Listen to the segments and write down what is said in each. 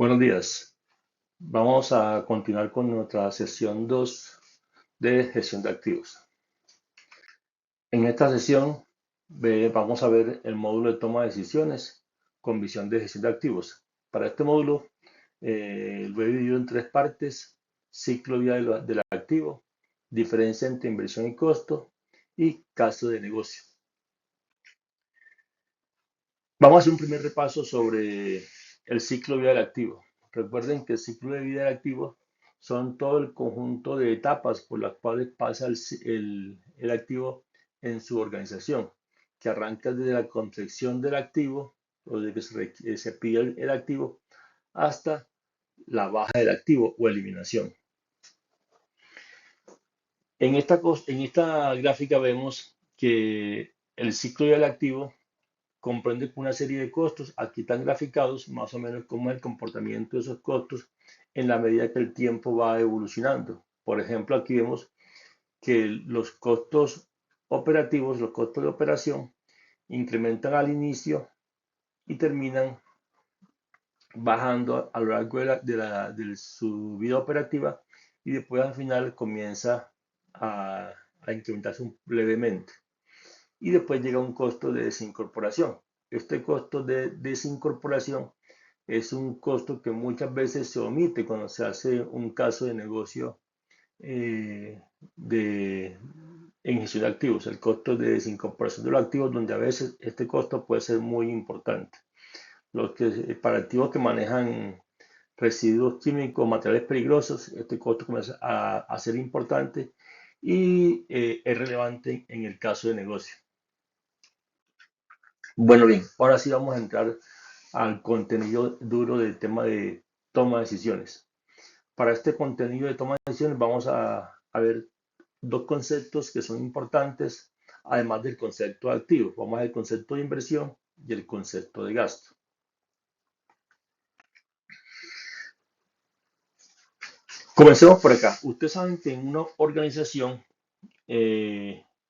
Buenos días. Vamos a continuar con nuestra sesión 2 de gestión de activos. En esta sesión vamos a ver el módulo de toma de decisiones con visión de gestión de activos. Para este módulo lo he dividido en tres partes: ciclo de vida del activo, diferencia entre inversión y costo y caso de negocio. Vamos a hacer un primer repaso sobre el ciclo de vida del activo. Recuerden que el ciclo de vida del activo son todo el conjunto de etapas por las cuales pasa el activo en su organización, que arranca desde la concepción del activo o de que se pide el activo hasta la baja del activo o eliminación. En esta gráfica vemos que el ciclo de vida del activo comprende una serie de costos. Aquí están graficados más o menos cómo es el comportamiento de esos costos en la medida que el tiempo va evolucionando. Por ejemplo, aquí vemos que los costos operativos, los costos de operación, incrementan al inicio y terminan bajando a lo largo de su vida operativa, y después al final comienza a incrementarse levemente. Y después llega un costo de desincorporación. Este costo de desincorporación es un costo que muchas veces se omite cuando se hace un caso de negocio eh, de, en gestión de activos, el costo de desincorporación de los activos, donde a veces este costo puede ser muy importante. Para activos que manejan residuos químicos, materiales peligrosos, este costo comienza a ser importante y es relevante en el caso de negocio. Bueno, bien, ahora sí vamos a entrar al contenido duro del tema de toma de decisiones. Para este contenido de toma de decisiones vamos a ver dos conceptos que son importantes, además del concepto de activo. Vamos a ver el concepto de inversión y el concepto de gasto. Comencemos por acá. Ustedes saben que en una organización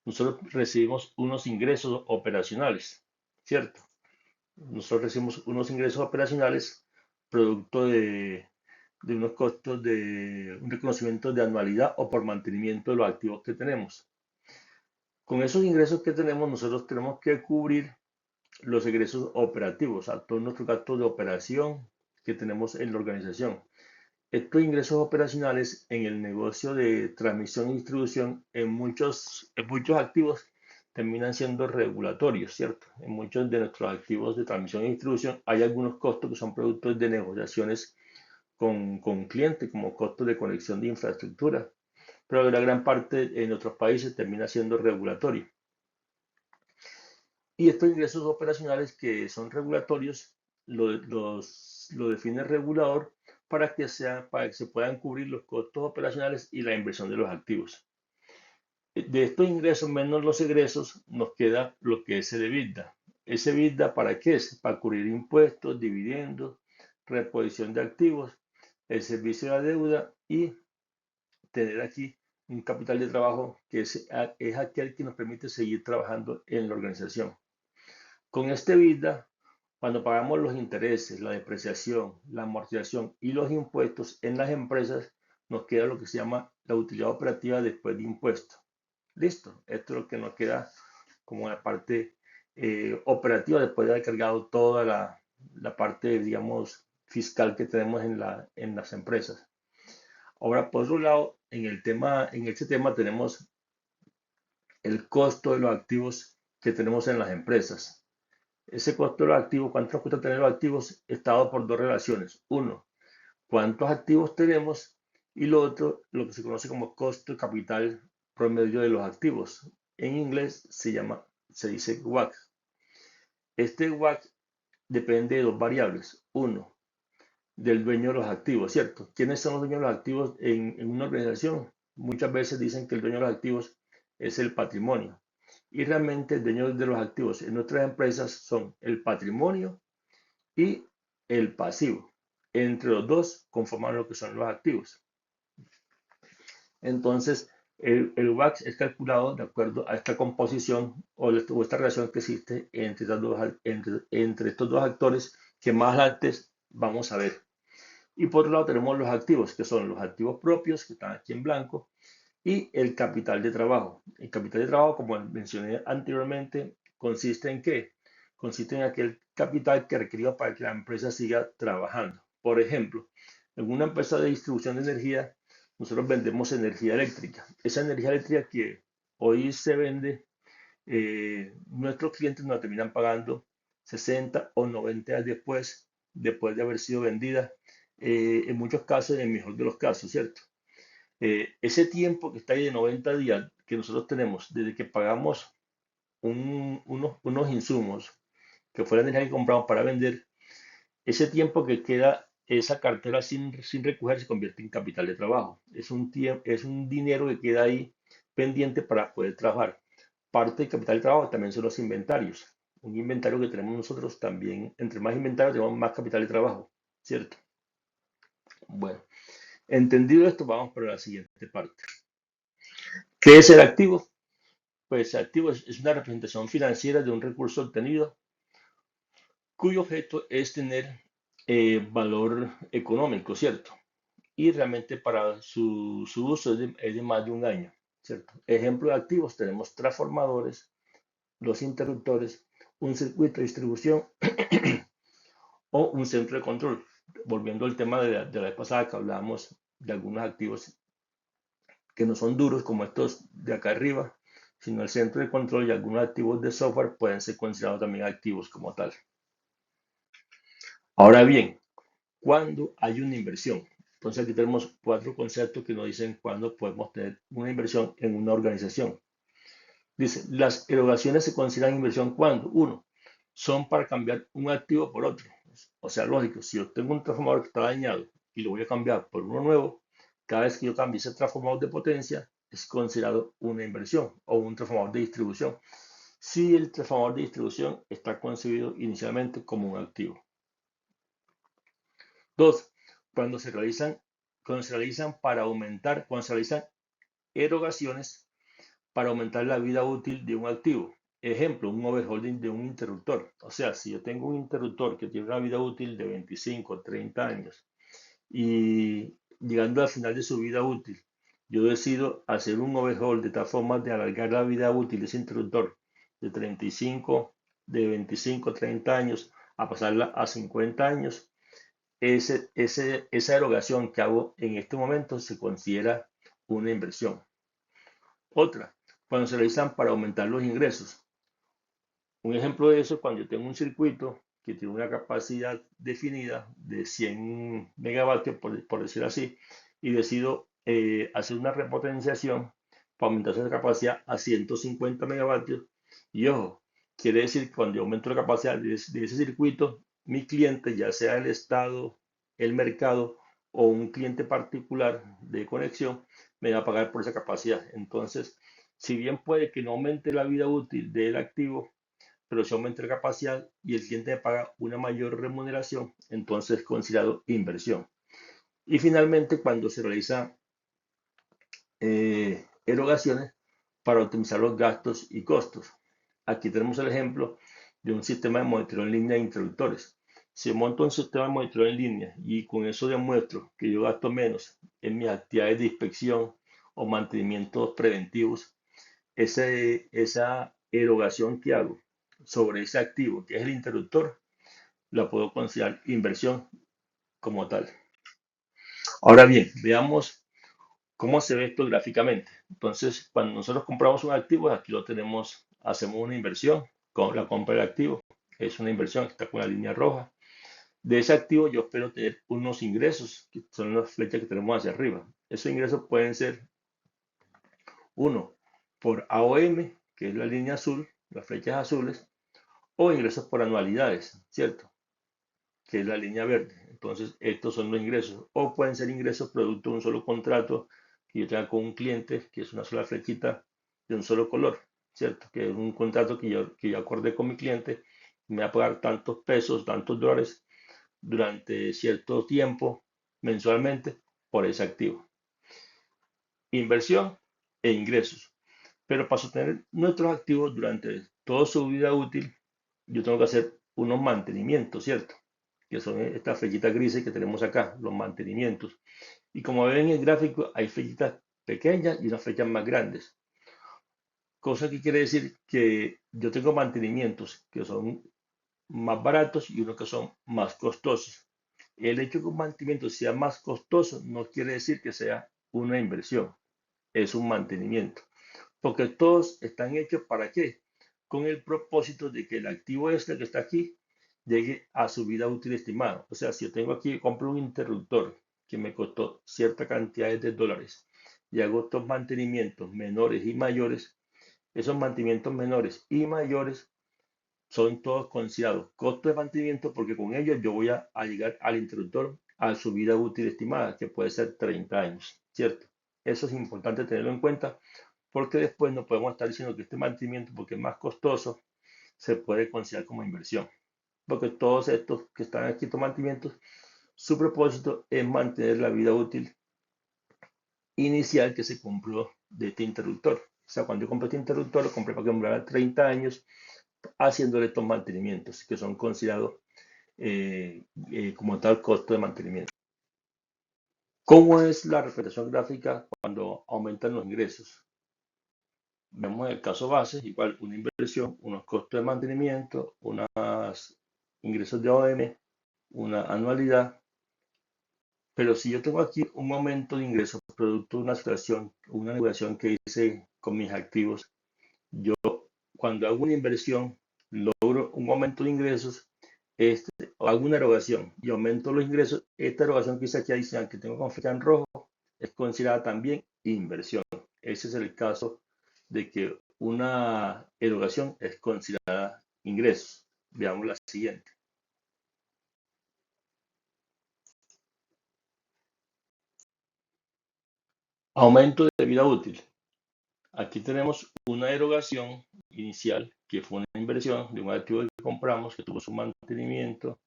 nosotros recibimos unos ingresos operacionales, ¿cierto? Nosotros recibimos unos ingresos operacionales producto de unos costos de un reconocimiento de anualidad o por mantenimiento de los activos que tenemos. Con esos ingresos que tenemos, nosotros tenemos que cubrir los ingresos operativos, a todos nuestros gastos de operación que tenemos en la organización. Estos ingresos operacionales en el negocio de transmisión y distribución en muchos activos terminan siendo regulatorios, ¿cierto? En muchos de nuestros activos de transmisión y distribución hay algunos costos que son productos de negociaciones con clientes, como costos de conexión de infraestructura, pero la gran parte en otros países termina siendo regulatorio. Y estos ingresos operacionales que son regulatorios lo define el regulador para que se puedan cubrir los costos operacionales y la inversión de los activos. De estos ingresos menos los egresos nos queda lo que es el EBITDA. ¿Ese EBITDA para qué es? Para cubrir impuestos, dividendos, reposición de activos, el servicio de la deuda y tener aquí un capital de trabajo que es aquel que nos permite seguir trabajando en la organización. Con este EBITDA, cuando pagamos los intereses, la depreciación, la amortización y los impuestos en las empresas, nos queda lo que se llama la utilidad operativa después de impuestos. Listo, esto es lo que nos queda como la parte operativa después de haber cargado toda la parte, digamos, fiscal que tenemos en las empresas. Ahora, por otro lado, en este tema tenemos el costo de los activos que tenemos en las empresas. Ese costo de los activos, ¿cuánto nos cuesta tener los activos? Está dado por dos relaciones. Uno, cuántos activos tenemos, y lo otro, lo que se conoce como costo de capital promedio de los activos. En inglés se dice WACC. Este WACC depende de dos variables. Uno, del dueño de los activos, ¿cierto? ¿Quiénes son los dueños de los activos en una organización? Muchas veces dicen que el dueño de los activos es el patrimonio. Y realmente el dueño de los activos en nuestras empresas son el patrimonio y el pasivo. Entre los dos conforman lo que son los activos. Entonces, el WACC es calculado de acuerdo a esta composición o esta relación que existe entre estos dos actores que más antes vamos a ver. Y por otro lado tenemos los activos, que son los activos propios, que están aquí en blanco, y el capital de trabajo. El capital de trabajo, como mencioné anteriormente, consiste en qué? Consiste en aquel capital que requerido para que la empresa siga trabajando. Por ejemplo, en una empresa de distribución de energía, nosotros vendemos energía eléctrica. Esa energía eléctrica que hoy se vende, nuestros clientes nos terminan pagando 60 o 90 días después de haber sido vendida, en muchos casos, en el mejor de los casos, ¿cierto? Ese tiempo que está ahí de 90 días que nosotros tenemos desde que pagamos unos insumos, que fue la energía que compramos para vender, ese tiempo que queda esa cartera sin recoger se convierte en capital de trabajo. Es un dinero que queda ahí pendiente para poder trabajar. Parte del capital de trabajo también son los inventarios. Un inventario que tenemos nosotros también, entre más inventario tenemos más capital de trabajo, ¿cierto? Bueno, entendido esto, vamos para la siguiente parte. ¿Qué es el activo? Pues el activo es una representación financiera de un recurso obtenido cuyo objeto es tener valor económico, ¿cierto? Y realmente para su uso es de más de un año, ¿cierto? Ejemplo de activos tenemos transformadores, los interruptores, un circuito de distribución o un centro de control. Volviendo al tema de la vez pasada que hablábamos de algunos activos que no son duros como estos de acá arriba, sino el centro de control y algunos activos de software pueden ser considerados también activos como tal. Ahora bien, ¿cuándo hay una inversión? Entonces aquí tenemos cuatro conceptos que nos dicen cuándo podemos tener una inversión en una organización. Dice, las erogaciones se consideran inversión cuando, uno, son para cambiar un activo por otro. O sea, lógico, si yo tengo un transformador que está dañado y lo voy a cambiar por uno nuevo, cada vez que yo cambie ese transformador de potencia, es considerado una inversión o un transformador de distribución. Si el transformador de distribución está concebido inicialmente como un activo. Dos, cuando se realizan, cuando se realizan erogaciones para aumentar la vida útil de un activo. Ejemplo, un overholding de un interruptor. O sea, si yo tengo un interruptor que tiene una vida útil de 25 o 30 años y llegando al final de su vida útil, yo decido hacer un overhaul de tal forma de alargar la vida útil de ese interruptor de 35, de 25, 30 años a pasarla a 50 años, esa erogación que hago en este momento se considera una inversión. Otra, cuando se realizan para aumentar los ingresos. Un ejemplo de eso es cuando yo tengo un circuito que tiene una capacidad definida de 100 megavatios, por decir así, y decido hacer una repotenciación para aumentar esa capacidad a 150 megavatios. Y ojo, quiere decir que cuando yo aumento la capacidad de ese circuito, mi cliente, ya sea el Estado, el mercado o un cliente particular de conexión, me va a pagar por esa capacidad. Entonces, si bien puede que no aumente la vida útil del activo, pero si aumenta la capacidad y el cliente paga una mayor remuneración, entonces es considerado inversión. Y finalmente, cuando se realiza erogaciones para optimizar los gastos y costos. Aquí tenemos el ejemplo de un sistema de monitoreo en línea de interruptores. Si monto un sistema de monitoreo en línea y con eso demuestro que yo gasto menos en mis actividades de inspección o mantenimientos preventivos, esa erogación que hago sobre ese activo que es el interruptor, la puedo considerar inversión como tal. Ahora bien, veamos cómo se ve esto gráficamente. Entonces, cuando nosotros compramos un activo, aquí lo tenemos, hacemos una inversión con la compra del activo. Es una inversión que está con la línea roja. De ese activo yo espero tener unos ingresos, que son las flechas que tenemos hacia arriba. Esos ingresos pueden ser, uno, por AOM, que es la línea azul, las flechas azules, o ingresos por anualidades, ¿cierto? Que es la línea verde. Entonces, estos son los ingresos. O pueden ser ingresos producto de un solo contrato que yo tenga con un cliente, que es una sola flechita de un solo color, ¿cierto? Que es un contrato que yo acordé con mi cliente, me va a pagar tantos pesos, tantos dólares durante cierto tiempo, mensualmente, por ese activo. Inversión e ingresos. Pero para sostener nuestros activos durante toda su vida útil, yo tengo que hacer unos mantenimientos, ¿cierto? que son estas flechitas grises que tenemos acá, los mantenimientos. Y como ven en el gráfico, hay flechitas pequeñas y unas flechas más grandes. Cosa que quiere decir que yo tengo mantenimientos que son más baratos y unos que son más costosos. El hecho de que un mantenimiento sea más costoso no quiere decir que sea una inversión, es un mantenimiento. Porque todos están hechos para qué? Con el propósito de que el activo este que está aquí llegue a su vida útil estimada. O sea, si yo tengo aquí, compro un interruptor que me costó cierta cantidad de dólares y hago estos mantenimientos menores y mayores, esos mantenimientos menores y mayores son todos considerados costos de mantenimiento porque con ellos yo voy a llegar al interruptor a su vida útil estimada, que puede ser 30 años, ¿cierto? Eso es importante tenerlo en cuenta porque después no podemos estar diciendo que este mantenimiento, porque es más costoso, se puede considerar como inversión. Porque todos estos que están aquí, estos mantenimientos, su propósito es mantener la vida útil inicial que se compró de este interruptor. O sea, cuando yo compré este interruptor, lo compré para que durara 30 años haciéndole estos mantenimientos que son considerados como tal costo de mantenimiento. ¿Cómo es la representación gráfica cuando aumentan los ingresos? Vemos el caso base, igual una inversión, unos costos de mantenimiento, unos ingresos de OM, una anualidad. Pero si yo tengo aquí un aumento de ingresos producto de una situación, una negociación que hice con mis activos, yo cuando hago una inversión logro un aumento de ingresos, hago una erogación y aumento los ingresos, esta erogación que hice aquí adicional que tengo con fecha en rojo es considerada también inversión. Ese es el caso de que una erogación es considerada ingresos. Veamos la siguiente. Aumento de vida útil. Aquí tenemos una erogación inicial que fue una inversión de un activo que compramos que tuvo su mantenimiento,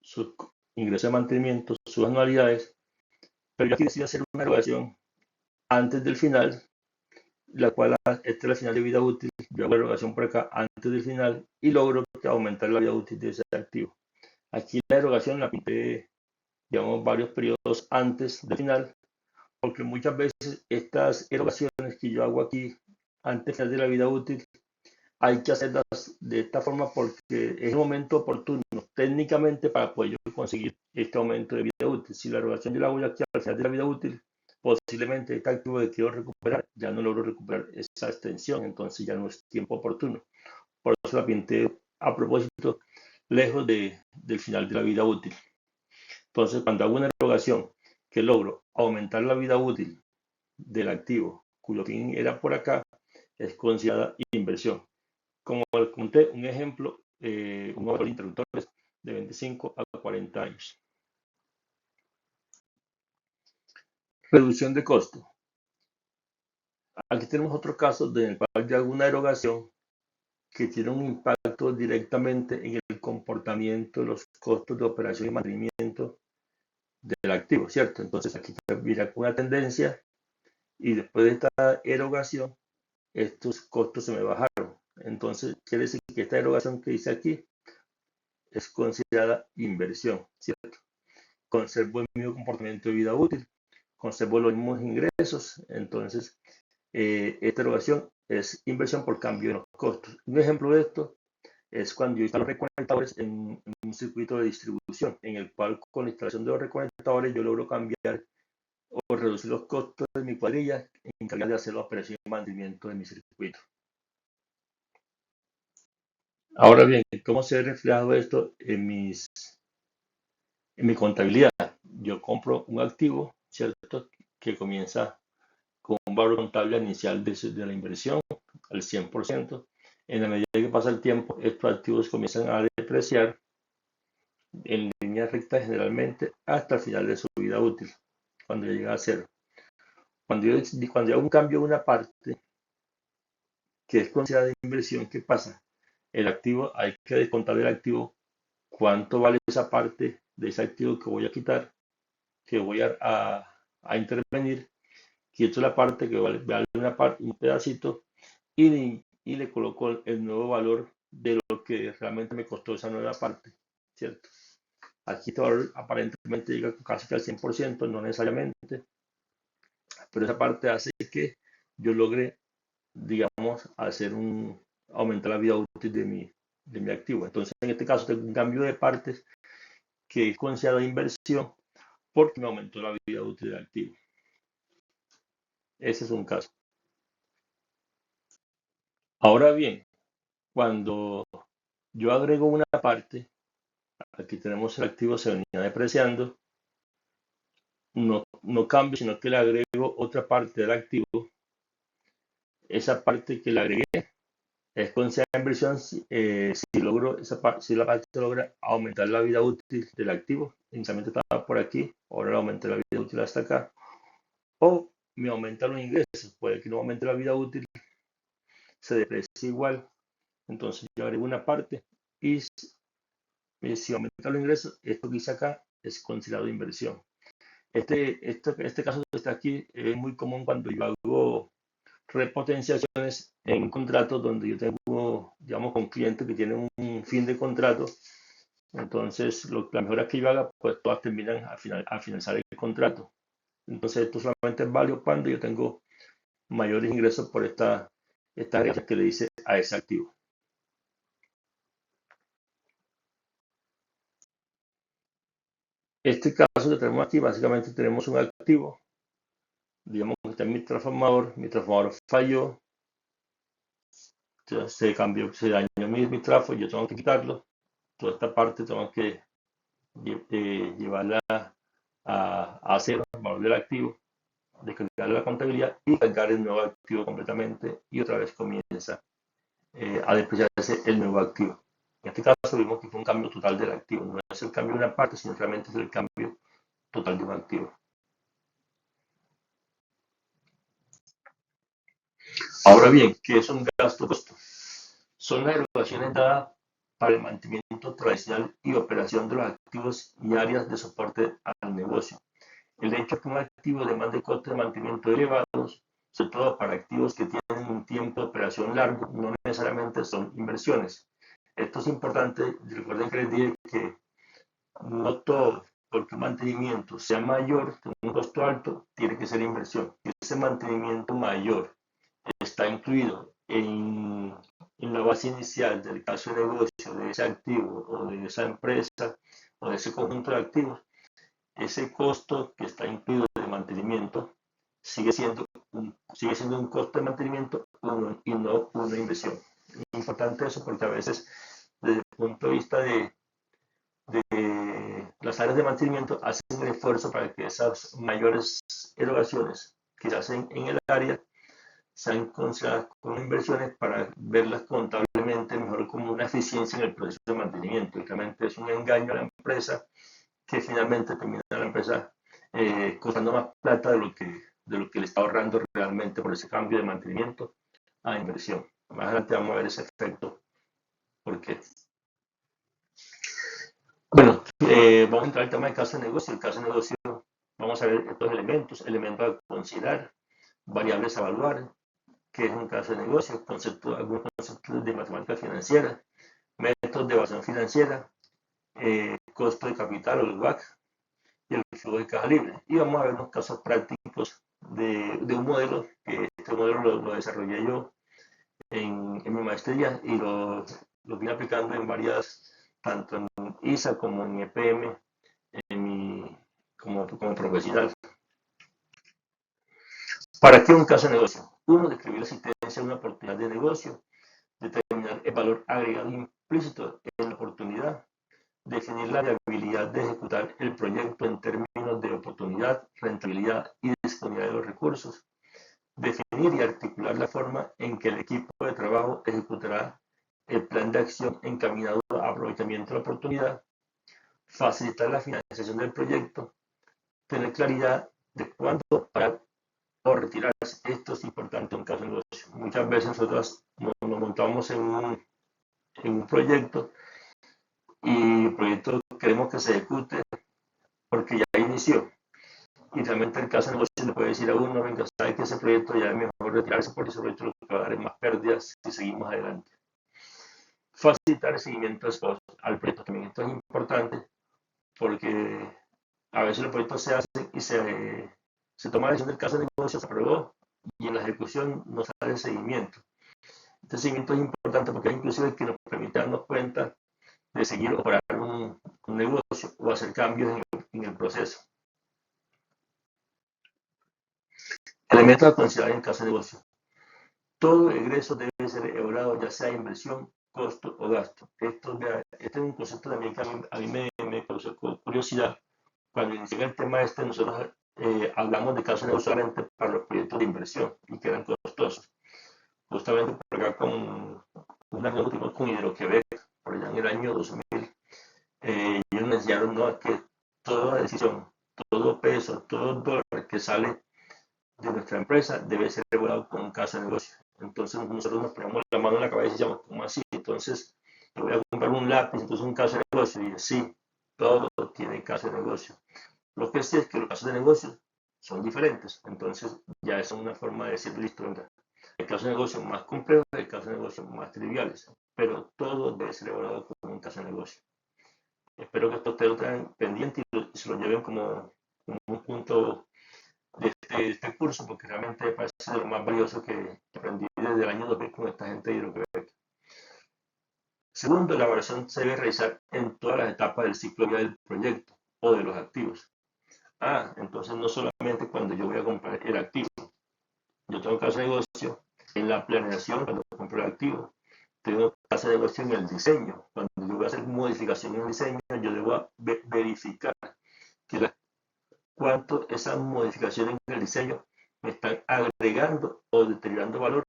su ingreso de mantenimiento, sus anualidades, pero yo aquí decidí hacer una erogación antes del final, la cual esta es la final de vida útil, yo hago la erogación por acá antes del final y logro aumentar la vida útil de ese activo. Aquí la erogación la pinté, digamos, varios periodos antes del final, porque muchas veces estas erogaciones que yo hago aquí antes de la vida útil hay que hacerlas de esta forma porque es el momento oportuno técnicamente para poder yo conseguir este aumento de vida útil. Si la erogación yo la hago aquí al final de la vida útil, posiblemente este activo que quiero recuperar ya no logro recuperar esa extensión, entonces ya no es tiempo oportuno. Por eso la pinté a propósito lejos del final de la vida útil. Entonces, cuando hago una erogación que logro aumentar la vida útil del activo, cuyo fin era por acá, es considerada inversión. Como les conté, un ejemplo, un valor de interruptores de 25 a 40 años. Reducción de costo. Aquí tenemos otro caso en el cual yo hago una erogación que tiene un impacto directamente en el comportamiento, los costos de operación y mantenimiento del activo, ¿cierto? Entonces aquí mira una tendencia y después de esta erogación, estos costos se me bajaron. Entonces quiere decir que esta erogación que hice aquí es considerada inversión, ¿cierto? Conservo el mismo comportamiento de vida útil, conservo los mismos ingresos, entonces esta erogación es inversión por cambio de los costos. Un ejemplo de esto es cuando yo instalo reconectadores en un circuito de distribución, en el cual con la instalación de los reconectadores yo logro cambiar o reducir los costos de mi cuadrilla encargada de hacer la operación y mantenimiento de mi circuito. Ahora bien, ¿cómo se ve reflejado esto en mi contabilidad? Yo compro un activo, ¿cierto? Que comienza con un valor contable inicial de la inversión al 100%. En la medida que pasa el tiempo, estos activos comienzan a depreciar en línea recta generalmente hasta el final de su vida útil, cuando ya llega a cero. Cuando yo hago un cambio de una parte que es considerada inversión, ¿qué pasa? El activo, hay que descontar del activo cuánto vale esa parte de ese activo que voy a quitar, que voy a intervenir, quito la parte que vale un pedacito y le coloco el nuevo valor de lo que realmente me costó esa nueva parte, ¿cierto? Aquí este valor aparentemente llega casi que al 100%, no necesariamente, pero esa parte hace que yo logre, digamos, aumentar la vida útil de mi activo. Entonces, en este caso, tengo un cambio de partes que es considerado inversión porque me aumentó la vida útil del activo. Ese es un caso. Ahora bien, cuando yo agrego una parte, aquí tenemos el activo, se venía depreciando, no cambio, sino que le agrego otra parte del activo. Esa parte que le agregué es considerada inversión si la parte logra aumentar la vida útil del activo. Inicialmente estaba por aquí, ahora le aumenté la vida útil hasta acá. O me aumenta los ingresos, puede que no aumente la vida útil, se deprecia igual. Entonces yo agrego una parte y si aumenta los ingresos, esto que hice acá es considerado inversión. Este caso que está aquí es muy común cuando yo hago repotenciaciones en contratos donde yo tengo, digamos, con clientes que tienen un fin de contrato. Entonces, la mejora que yo haga, pues todas terminan al finalizar el contrato. Entonces, esto solamente es válido cuando yo tengo mayores ingresos por esta área que le dice a ese activo. Este caso que tenemos aquí, básicamente tenemos un activo, digamos que está en mi transformador falló, se cambió, se dañó mi trafo, yo tengo que quitarlo, toda esta parte tengo que llevarla a cero, el valor del activo, descargar la contabilidad y cargar el nuevo activo completamente y otra vez comienza a depreciarse el nuevo activo. En este caso vimos que fue un cambio total del activo, no es el cambio de una parte, sino realmente es el cambio total de un activo. Ahora bien, ¿qué es un gasto costo? Son las erogaciones dadas para el mantenimiento tradicional y operación de los activos y áreas de soporte al negocio. El hecho que un activo demande costes de mantenimiento elevados, sobre todo para activos que tienen un tiempo de operación largo, no necesariamente son inversiones. Esto es importante, recuerden que les dije que no todo, porque un mantenimiento sea mayor, un costo alto, tiene que ser inversión. Ese mantenimiento mayor está incluido en la base inicial del caso de negocio de ese activo o de esa empresa o de ese conjunto de activos, ese costo que está incluido de mantenimiento sigue siendo un costo de mantenimiento y no una inversión. Es importante eso porque a veces desde el punto de vista de las áreas de mantenimiento hacen el esfuerzo para que esas mayores erogaciones que se hacen en el área sean consideradas como inversiones para verlas contablemente mejor como una eficiencia en el proceso de mantenimiento. Y realmente es un engaño a la empresa que finalmente termina la empresa costando más plata de lo que le está ahorrando realmente por ese cambio de mantenimiento a inversión. Más adelante vamos a ver ese efecto. ¿Por qué? Bueno, vamos a entrar al tema del caso de negocio. El caso de negocio, vamos a ver estos elementos a considerar, variables a evaluar, qué es un caso de negocio, algunos conceptos de matemática financiera, métodos de evaluación financiera, costo de capital o el WACC y el flujo de caja libre. Y vamos a ver unos casos prácticos de un modelo, que este modelo lo desarrollé yo en mi maestría y lo vine aplicando en varias, tanto en ISA como en EPM, como profesional. ¿Para qué un caso de negocio? Uno, describir la existencia de una oportunidad de negocio, determinar el valor agregado implícito en la oportunidad, definir la viabilidad de ejecutar el proyecto en términos de oportunidad, rentabilidad y disponibilidad de los recursos, definir y articular la forma en que el equipo de trabajo ejecutará el plan de acción encaminado a aprovechamiento de la oportunidad, facilitar la financiación del proyecto, tener claridad de cuándo pagar o retirarse. Esto es importante en un caso de negocio. Muchas veces nosotros nos montamos en un proyecto y el proyecto queremos que se ejecute porque ya inició. Y realmente el caso de negocio le puede decir a uno, venga, sabe que ese proyecto ya es mejor retirarse porque ese proyecto lo que va a dar es más pérdidas si seguimos adelante. Facilitar el seguimiento al proyecto también. Esto es importante porque a veces los proyectos se hacen y se toma la decisión del caso de negocio, se aprobó y en la ejecución no sale seguimiento. Este seguimiento es importante porque es inclusive que nos permite darnos cuenta de seguir operar un negocio o hacer cambios en el proceso. Elementos a considerar en caso de negocio. Todo egreso debe ser evaluado, ya sea inversión, costo o gasto. Este es un concepto también que a mí me causó curiosidad. Cuando inicié el tema nosotros hablamos de caso de negocio solamente para los proyectos de inversión y que eran costosos. Justamente por acá con una reunión que tuvimos con Hidroquebec, por allá en el año 2000, ellos me enseñaron, ¿no?, que toda decisión, todo peso, todo dólar que sale de nuestra empresa debe ser regulado con un caso de negocio. Entonces nosotros nos ponemos la mano en la cabeza y decimos, ¿cómo así? Entonces yo voy a comprar un lápiz, entonces un caso de negocio. Y sí, todo tiene caso de negocio. Lo que sí es que los casos de negocio son diferentes. Entonces ya es una forma de decir, listo, venga, el caso de negocio más complejo y el caso de negocio más triviales. Pero todo debe ser evaluado como un caso de negocio. Espero que esto ustedes lo tengan pendiente y se lo lleven como un punto de este curso, porque realmente me parece lo más valioso que aprendí desde el año 2000 con esta gente de Hidroquebec. Segundo, la evaluación se debe realizar en todas las etapas del ciclo de vida del proyecto o de los activos. Entonces no solamente cuando yo voy a comprar el activo. Yo tengo que hacer negocio en la planeación cuando compro el activo. Tengo que hacer negocio en el diseño. Cuando yo voy a hacer modificación en el diseño, yo debo verificar que cuánto esas modificaciones en el diseño me están agregando o deteriorando valor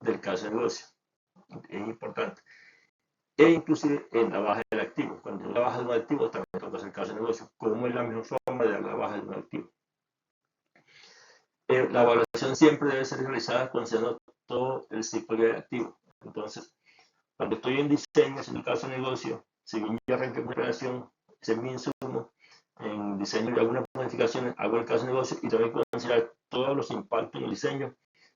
del caso de negocio. Es importante. E inclusive en la baja del activo. Cuando yo la baja de un activo, también tengo que hacer caso de negocio. ¿Cómo es la mejor forma de dar la baja de un activo? La evaluación siempre debe ser realizada considerando todo el ciclo de activo. Entonces, cuando estoy en diseño, en el caso de negocio, si bien yo arranqué mi operación, ese es mi insumo, en diseño y algunas modificaciones, hago el caso de negocio y también considerar todos los impactos en el diseño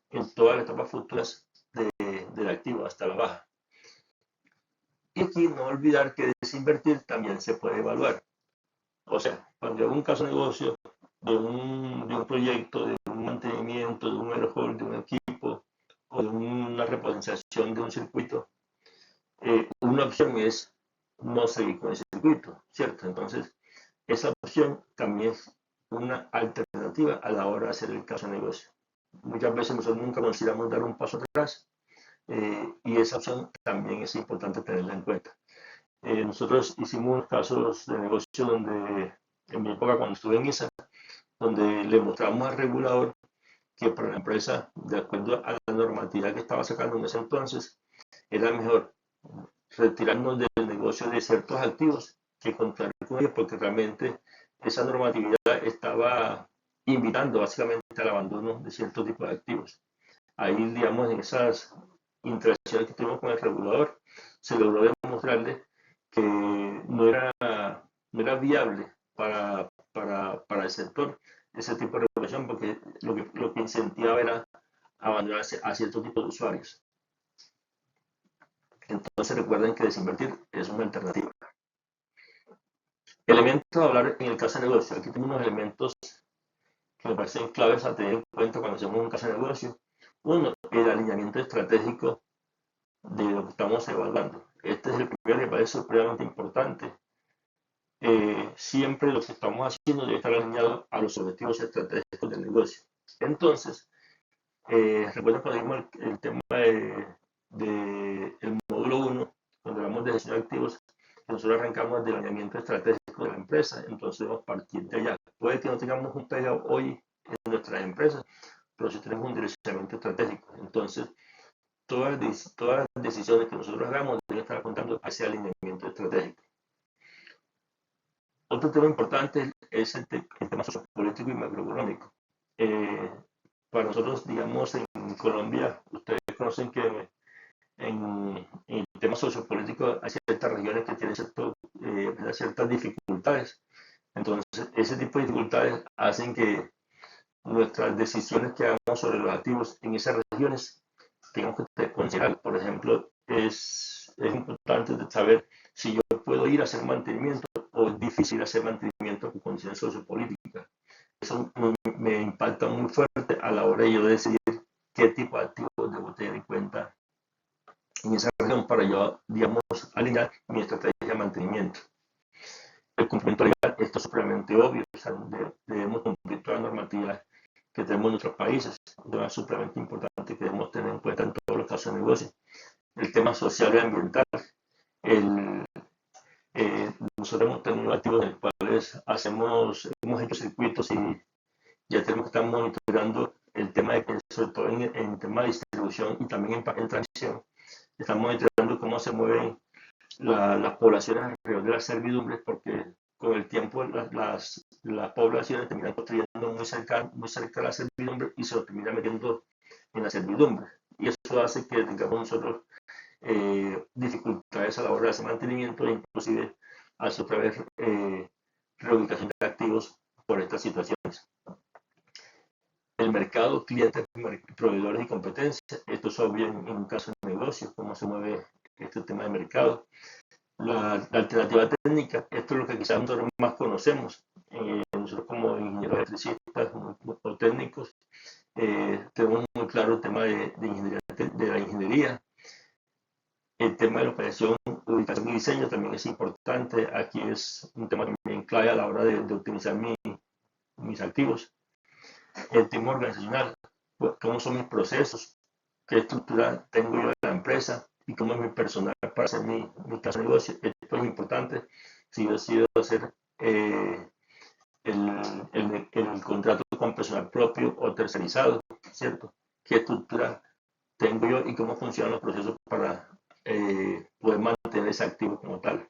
en todas las etapas futuras del activo, hasta la baja. Y aquí no olvidar que desinvertir también se puede evaluar. O sea, cuando hago un caso de negocio de un proyecto, de un mantenimiento, de un overhaul, de un equipo o de una repotenciación de un circuito, una opción es no seguir con el circuito, ¿cierto? Entonces, esa opción también es una alternativa a la hora de hacer el caso de negocio. Muchas veces nosotros nunca consideramos dar un paso atrás y esa opción también es importante tenerla en cuenta. Nosotros hicimos unos casos de negocio donde, en mi época cuando estuve en ISA, donde le mostramos al regulador que para la empresa, de acuerdo a la normatividad que estaba sacando en ese entonces, era mejor retirarnos del negocio de ciertos activos que contraer con ellos, porque realmente esa normatividad estaba invitando básicamente al abandono de ciertos tipos de activos. Ahí, digamos, en esas interacciones que tuvimos con el regulador, se logró demostrarle que no era viable para el sector ese tipo de regulación, porque lo que incentivaba era abandonarse a cierto tipo de usuarios. Entonces recuerden que desinvertir es una alternativa. Elementos a hablar en el caso de negocio. Aquí tenemos unos elementos que me parecen claves a tener en cuenta cuando hacemos un caso de negocio. Uno, el alineamiento estratégico de lo que estamos evaluando. Este es el primero que me parece supremamente importante. Siempre lo que estamos haciendo debe estar alineado a los objetivos estratégicos del negocio. Entonces, recuerden cuando vimos el tema del módulo 1, cuando hablamos de gestión de activos, nosotros arrancamos del alineamiento estratégico de la empresa, entonces debemos partir de allá. Puede que no tengamos un payout hoy en nuestras empresas, pero sí tenemos un direccionamiento estratégico. Entonces, todas las decisiones que nosotros hagamos deben estar apuntando a ese alineamiento estratégico. Otro tema importante es el tema sociopolítico y macroeconómico. Para nosotros, digamos, en Colombia, ustedes conocen que en el tema sociopolítico hay ciertas regiones que tienen ciertas dificultades. Entonces, ese tipo de dificultades hacen que nuestras decisiones que hagamos sobre los activos en esas regiones tengamos que considerar. Por ejemplo, es importante saber si yo puedo ir a hacer mantenimiento o es difícil hacer mantenimiento con condiciones sociopolíticas. Eso me impacta muy fuerte a la hora de yo decidir qué tipo de activos debo tener en cuenta en esa región para yo, digamos, alinear mi estrategia de mantenimiento. El cumplimiento legal, esto es supremamente obvio, o sea, debemos cumplir todas las normatividades que tenemos en nuestros países. Es supremamente importante que debemos tener en cuenta en todos los casos de negocio. El tema social y ambiental. El, nosotros hemos tenido activos en los cuales hemos hecho circuitos y ya tenemos que estar monitoreando el tema de, sobre todo en tema de distribución y también en transmisión. Estamos monitoreando cómo se mueven las poblaciones alrededor de las servidumbres, porque con el tiempo las poblaciones terminan construyendo muy cerca de la servidumbre y se lo terminan metiendo en la servidumbre. Y eso hace que tengamos nosotros dificultades a la hora de hacer mantenimiento e inclusive a través reubicación de activos por estas situaciones. El mercado, clientes, proveedores y competencia. Esto es obvio en un caso de negocio, cómo se mueve este tema de mercado. La alternativa técnica, esto es lo que quizás nosotros más conocemos. Nosotros como ingenieros electricistas o técnicos tenemos muy claro el tema de la ingeniería. El tema de la operación, ubicación y diseño también es importante. Aquí es un tema también clave a la hora de optimizar mis activos. El tema organizacional, cómo son mis procesos, qué estructura tengo yo de la empresa y cómo es mi personal para hacer mi caso de negocio. Esto es importante si yo decido hacer el contrato con personal propio o tercerizado, ¿cierto? ¿Qué estructura tengo yo y cómo funcionan los procesos para poder mantener ese activo como tal?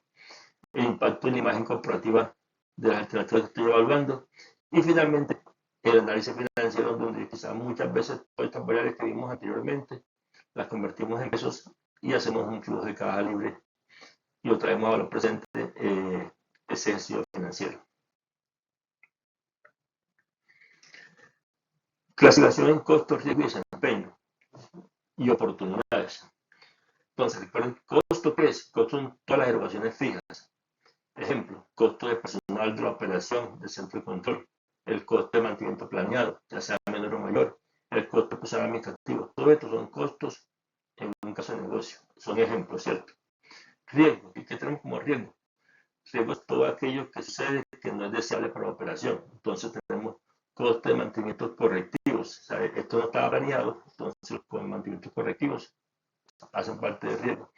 El impacto en la imagen corporativa de las alternativas que estoy evaluando. Y finalmente, el análisis financiero, donde quizás muchas veces todas estas variables que vimos anteriormente las convertimos en pesos y hacemos un flujo de caja libre y lo traemos a valor presente ese ejercicio financiero. Clasificación en costos, riesgo y desempeño y oportunidades. Entonces, recuerden, ¿costo qué es? Costo son todas las erogaciones fijas. Ejemplo, costo de personal de la operación del centro de control, el costo de mantenimiento planeado, ya sea menor o mayor, el costo de personal administrativo. Todo esto son costos en un caso de negocio. Son ejemplos, ¿cierto? Riesgo. ¿Y qué tenemos como riesgo? Riesgo es todo aquello que sucede que no es deseable para la operación. Entonces tenemos costo de mantenimiento correctivos. O sea, esto no estaba planeado, entonces los mantenimientos correctivos hacen parte del riesgo.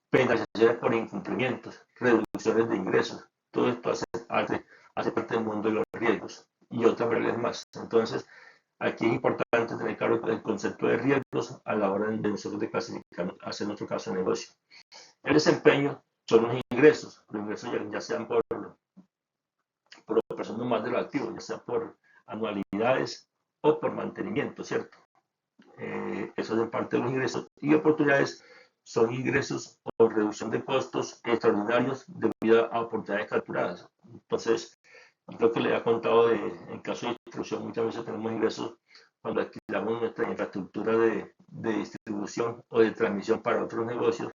Penalizaciones por incumplimientos, reducciones de ingresos, todo esto hace parte del mundo de los riesgos y otras variables más. Entonces, aquí es importante tener claro el concepto de riesgos a la hora de nosotros de clasificar, hacer nuestro caso de negocio. El desempeño son los ingresos ya sean por operación más de los activos, ya sea por anualidades o por mantenimiento, ¿cierto? Eso es parte de los ingresos. Y oportunidades son ingresos o reducción de costos extraordinarios debido a oportunidades capturadas. Entonces, lo que le he contado en caso de distribución, muchas veces tenemos ingresos cuando alquilamos nuestra infraestructura de distribución o de transmisión para otros negocios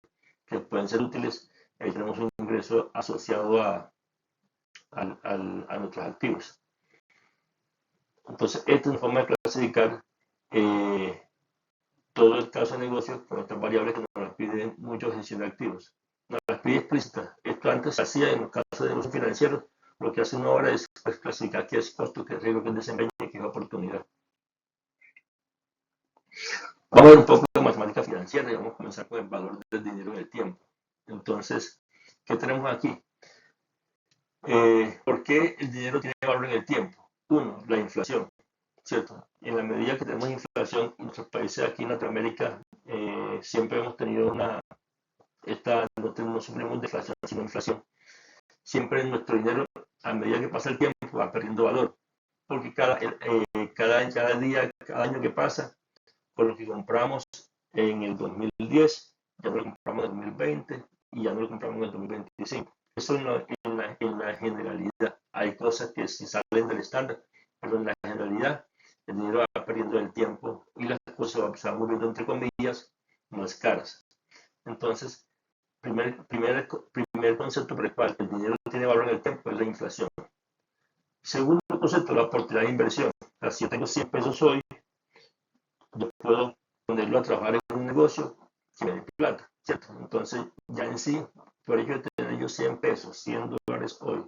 que pueden ser útiles. Ahí tenemos un ingreso asociado a nuestros activos. Entonces, esta es una forma de clasificar todo el caso de negocio con estas variables que nos las piden muchos gestión de activos. Nos las pide explícita. Esto antes se hacía en los casos de negocios financieros. Lo que hace uno ahora es pues, clasificar qué es costo, qué es riesgo, qué es desempeño y qué es oportunidad. Vamos a ver un poco de matemática financiera y vamos a comenzar con el valor del dinero en el tiempo. Entonces, ¿qué tenemos aquí? ¿Por qué el dinero tiene valor en el tiempo? Uno, la inflación, ¿cierto? En la medida que tenemos inflación en nuestros países aquí en Latinoamérica, siempre hemos tenido no sufrimos de inflación, sino inflación. Siempre nuestro dinero, a medida que pasa el tiempo, va perdiendo valor, porque cada día, cada año que pasa, con lo que compramos en el 2010, ya no lo compramos en el 2020 y ya no lo compramos en el 2025. Eso en la generalidad. Hay cosas que sí salen del estándar, pero en la generalidad el dinero va perdiendo el tiempo y las cosas se van volviendo, entre comillas, más caras. Entonces, primer concepto por el cual el dinero tiene valor en el tiempo es la inflación. Segundo concepto, la oportunidad de inversión. O sea, si yo tengo 100 pesos hoy, yo puedo ponerlo a trabajar en un negocio que me dé plata, ¿cierto? Entonces, ya en sí, por ello de tener yo 100 pesos, 100 dólares hoy,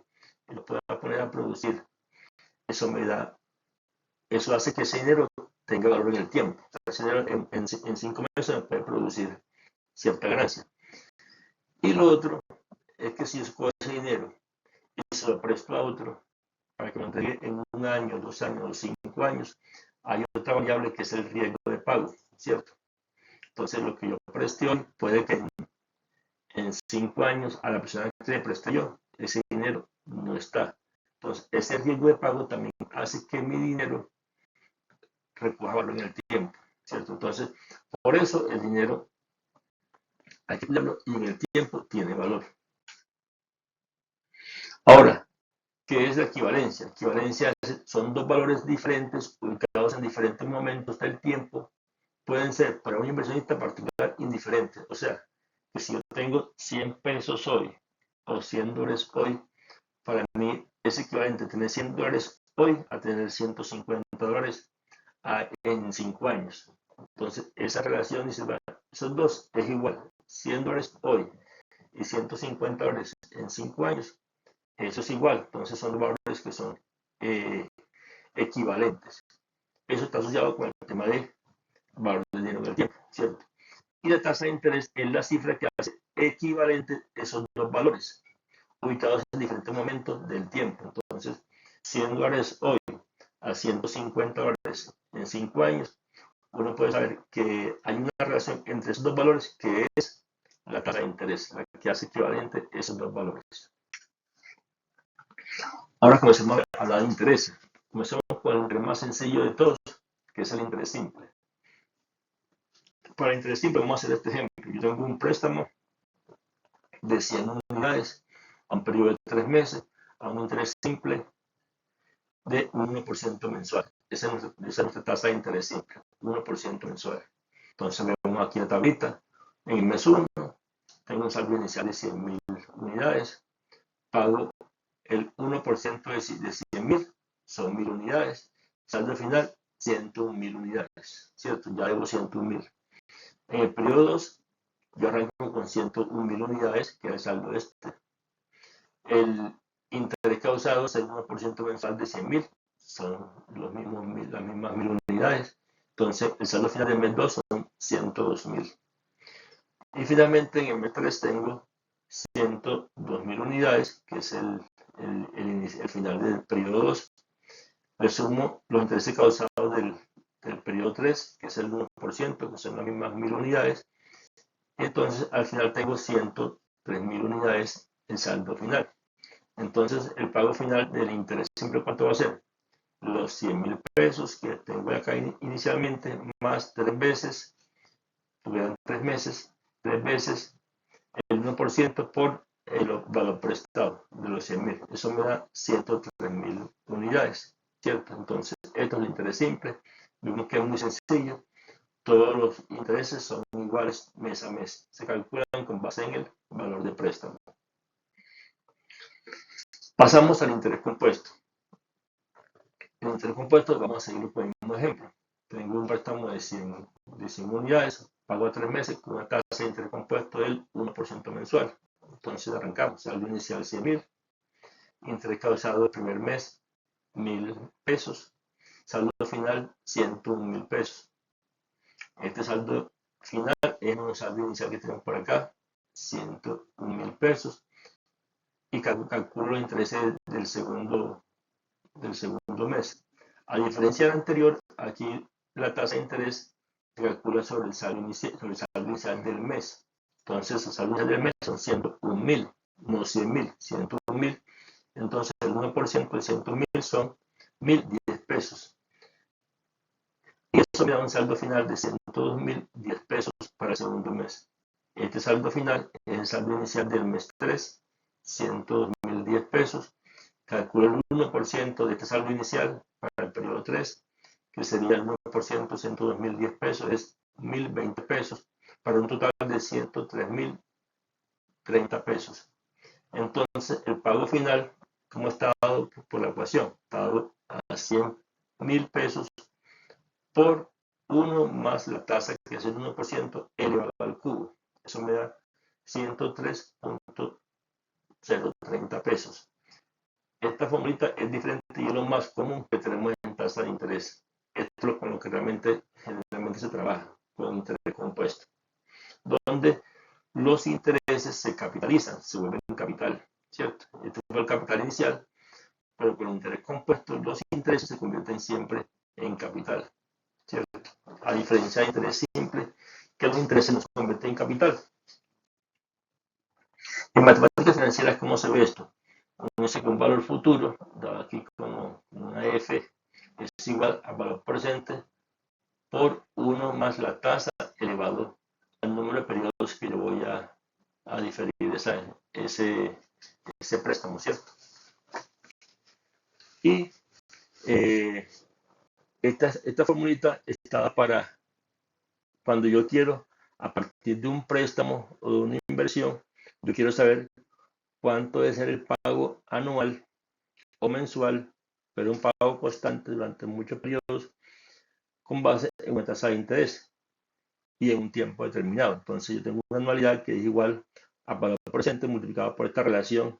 y lo pueda poner a producir, eso me da, eso hace que ese dinero tenga valor en el tiempo. O sea, ese dinero en 5 meses me puede producir cierta ganancia. Y lo otro es que si yo cojo ese dinero y se lo presto a otro para que me entregue en 1 año, 2 años o 5 años, hay otra variable que es el riesgo de pago, ¿cierto? Entonces, lo que yo preste hoy puede que en 5 años a la persona que le presté yo, ese dinero no está. Entonces, ese riesgo de pago también hace que mi dinero recoja valor en el tiempo, ¿cierto? Entonces, por eso el dinero hay que cuidarlo y en el tiempo tiene valor. Ahora, ¿qué es la equivalencia? Equivalencia son dos valores diferentes ubicados en diferentes momentos del tiempo. Pueden ser para un inversionista particular indiferentes. O sea, que si yo tengo 100 pesos hoy o 100 dólares hoy, para mí es equivalente tener 100 dólares hoy a tener 150 dólares en 5 años. Entonces, esa relación dice, bueno, esos dos es igual. 100 dólares hoy y 150 dólares en 5 años, eso es igual. Entonces, son dos valores que son equivalentes. Eso está asociado con el tema de valor del dinero en el tiempo, ¿cierto? Y la tasa de interés es la cifra que hace equivalente esos dos valores, ubicados en diferentes momentos del tiempo. Entonces, 100 dólares hoy a 150 dólares en 5 años, uno puede saber que hay una relación entre esos dos valores que es la tasa de interés, la que hace equivalente esos dos valores. Ahora comencemos a hablar de interés. Comencemos con el más sencillo de todos, que es el interés simple. Para el interés simple vamos a hacer este ejemplo. Yo tengo un préstamo de 100 unidades a un periodo de 3 meses a un interés simple de 1% mensual. Esa es nuestra tasa de interés simple, 1% mensual. Entonces vemos aquí la tablita. En el mes 1 tengo un saldo inicial de 100.000 unidades, pago el 1% de 100.000, son 1.000 unidades, saldo final 101.000 unidades, ¿cierto? Ya debo 101.000. En el periodo 2, yo arranco con 101.000 unidades, que es el saldo este. El interés causado es el 1% mensual de 100.000, son las mismas 1.000 unidades. Entonces, el saldo final del mes 2 son 102.000. Y finalmente, en el mes 3 tengo 102.000 unidades, que es el final del periodo 2. Le sumo los intereses causados del periodo 3, que es el 1%, que son las mismas 1.000 unidades. Entonces, al final tengo 103.000 unidades en saldo final. Entonces, el pago final del interés simple, ¿cuánto va a ser? Los 100.000 pesos que tengo acá inicialmente, más 3 veces, tuvieron 3 meses, 3 veces el 1% por el valor prestado de los 100.000. Eso me da 103.000 unidades, ¿cierto? Entonces, esto es el interés simple. Vemos que es muy sencillo. Todos los intereses son iguales mes a mes. Se calculan con base en el valor de préstamo. Pasamos al interés compuesto. En interés compuesto vamos a seguir con el mismo ejemplo. Tengo un préstamo de 100 unidades, pago a 3 meses con una tasa de interés compuesto del 1% mensual. Entonces arrancamos, saldo inicial 100.000, interés causado el primer mes 1.000 pesos, saldo final 101.000 pesos. Este saldo final es un saldo inicial que tenemos por acá, 101.000 pesos, y calculo los intereses del segundo mes. A diferencia del anterior, aquí la tasa de interés se calcula sobre el saldo inicial del mes. Entonces, el saldo inicial del mes son 101.000, no 100.000, 101.000. Entonces, el 1% de 101.000 son 1.010 pesos. Y eso me da un saldo final de 102.010 pesos para el segundo mes. Este saldo final es el saldo inicial del mes 3, 102.010 pesos. Calculo el 1% de este saldo inicial para el periodo 3, que sería el 1%, 102.010 pesos, es 1.020 pesos, para un total de 103.030 pesos. Entonces, el pago final, como está dado por la ecuación, está dado a 100.000 pesos por 1 más la tasa, que es el 1% elevado al cubo. Eso me da 103.030 pesos. Esta formulita es diferente y es lo más común que tenemos en tasa de interés. Esto es con lo que generalmente se trabaja, con interés compuesto, donde los intereses se capitalizan, se vuelven capital, ¿cierto? Este fue el capital inicial, pero con el interés compuesto los intereses se convierten siempre en capital, ¿cierto? A diferencia de interés simple, que los intereses no se convierten en capital. En matemáticas financieras, ¿cómo se ve esto? Uno dice que un valor futuro, dado aquí como una F, es igual al valor presente por 1 más la tasa elevado al número de periodos que yo voy a diferir ese préstamo, ¿cierto? Y esta formulita está para cuando yo quiero, a partir de un préstamo o de una inversión, yo quiero saber cuánto debe ser el pago anual o mensual, pero un pago constante durante muchos periodos con base en una tasa de interés y en un tiempo determinado. Entonces yo tengo una anualidad que es igual a valor presente multiplicado por esta relación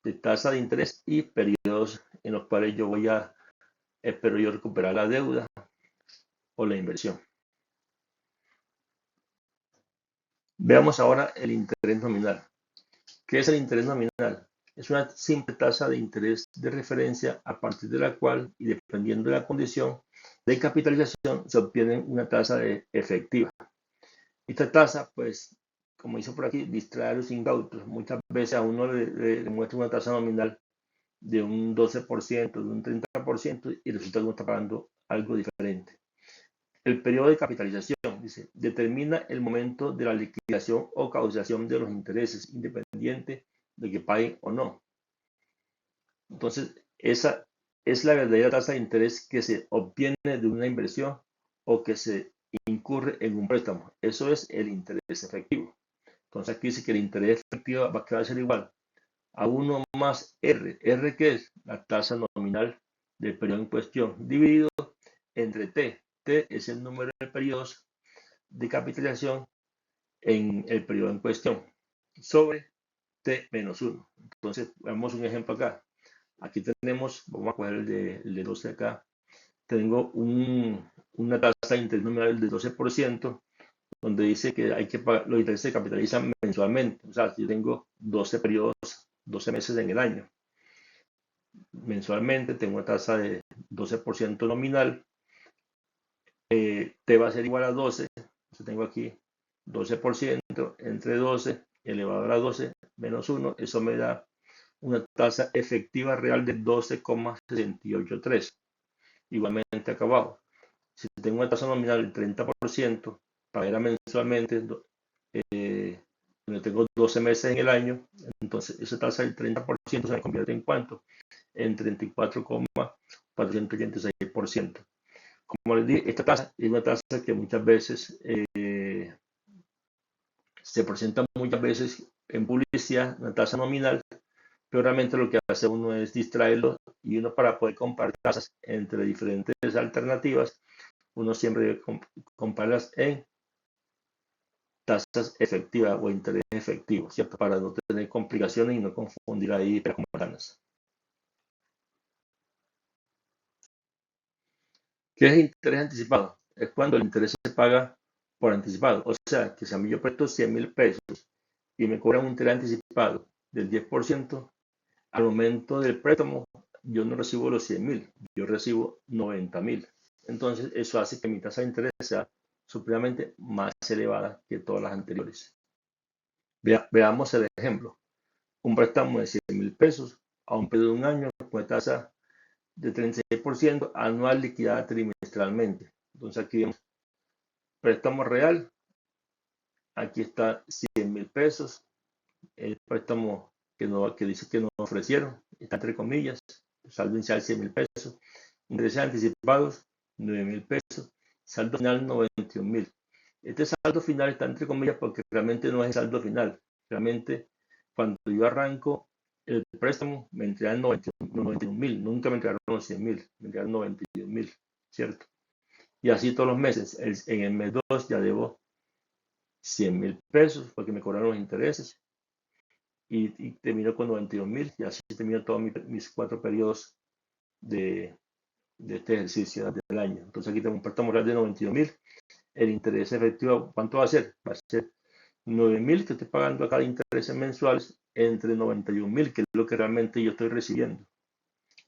de tasa de interés y periodos en los cuales yo espero yo recuperar la deuda o la inversión. Veamos ahora el interés nominal. ¿Qué es el interés nominal? Es una simple tasa de interés de referencia a partir de la cual, y dependiendo de la condición de capitalización, se obtiene una tasa efectiva. Esta tasa, pues, como dice por aquí, distrae a los incautos. Muchas veces a uno le muestra una tasa nominal de un 12%, de un 30%, y resulta que uno está pagando algo diferente. El periodo de capitalización, dice, determina el momento de la liquidación o causación de los intereses, independiente de que paguen o no. Entonces, esa es la verdadera tasa de interés que se obtiene de una inversión o que se incurre en un préstamo. Eso es el interés efectivo. Entonces, aquí dice que el interés efectivo va a ser igual a 1 más R. ¿R qué es? La tasa nominal del periodo en cuestión, dividido entre T. T es el número de periodos de capitalización en el periodo en cuestión, sobre T menos 1. Entonces, veamos un ejemplo acá. Aquí tenemos, vamos a coger el de 12 acá, tengo una tasa de interés nominal del 12%, donde dice que hay que pagar, los intereses se capitalizan mensualmente. O sea, yo tengo 12 periodos, 12 meses en el año. Mensualmente tengo una tasa de 12% nominal. T va a ser igual a 12. Entonces tengo aquí 12% entre 12 elevado a la 12 menos 1. Eso me da una tasa efectiva real de 12,683. Igualmente acá abajo. Si tengo una tasa nominal del 30%, pagará mensualmente, donde tengo 12 meses en el año, entonces esa tasa del 30% se me convierte en ¿cuánto? En 34,486%. Como les dije, esta tasa es una tasa que muchas veces se presenta muchas veces en publicidad, una tasa nominal, pero realmente lo que hace uno es distraerlo y uno para poder comparar tasas entre diferentes alternativas, uno siempre debe compararlas en tasas efectivas o interés efectivo, ¿cierto? Para no tener complicaciones y no confundir ahí peras con manzanas. ¿Qué es interés anticipado? Es cuando el interés se paga por anticipado. O sea, que si a mí yo presto 100.000 pesos y me cobran un interés anticipado del 10%, al momento del préstamo yo no recibo los 100.000, yo recibo 90.000. Entonces, eso hace que mi tasa de interés sea supremamente más elevada que todas las anteriores. Veamos el ejemplo. Un préstamo de 100.000 pesos a un periodo de un año con tasa de 36% anual liquidada trimestralmente. Entonces aquí vemos préstamo real. Aquí está 100.000 pesos. El préstamo que dice que nos ofrecieron, está entre comillas. Saldo inicial 100.000 pesos. Intereses anticipados 9.000 pesos. Saldo final 91.000. Este saldo final está entre comillas porque realmente no es el saldo final. Realmente cuando yo arranco el préstamo me entregan 91.000, nunca me entregaron los 100.000, me entregaron 92.000, ¿cierto? Y así todos los meses. En el mes 2 ya debo 100.000 pesos porque me cobraron los intereses y termino con 92.000 y así termino todos mis 4 periodos de, de este ejercicio del año. Entonces aquí tengo un préstamo real de 92.000. El interés efectivo, ¿cuánto va a ser? Va a ser 9.000 que estoy pagando a cada intereses mensuales entre 91.000, que es lo que realmente yo estoy recibiendo.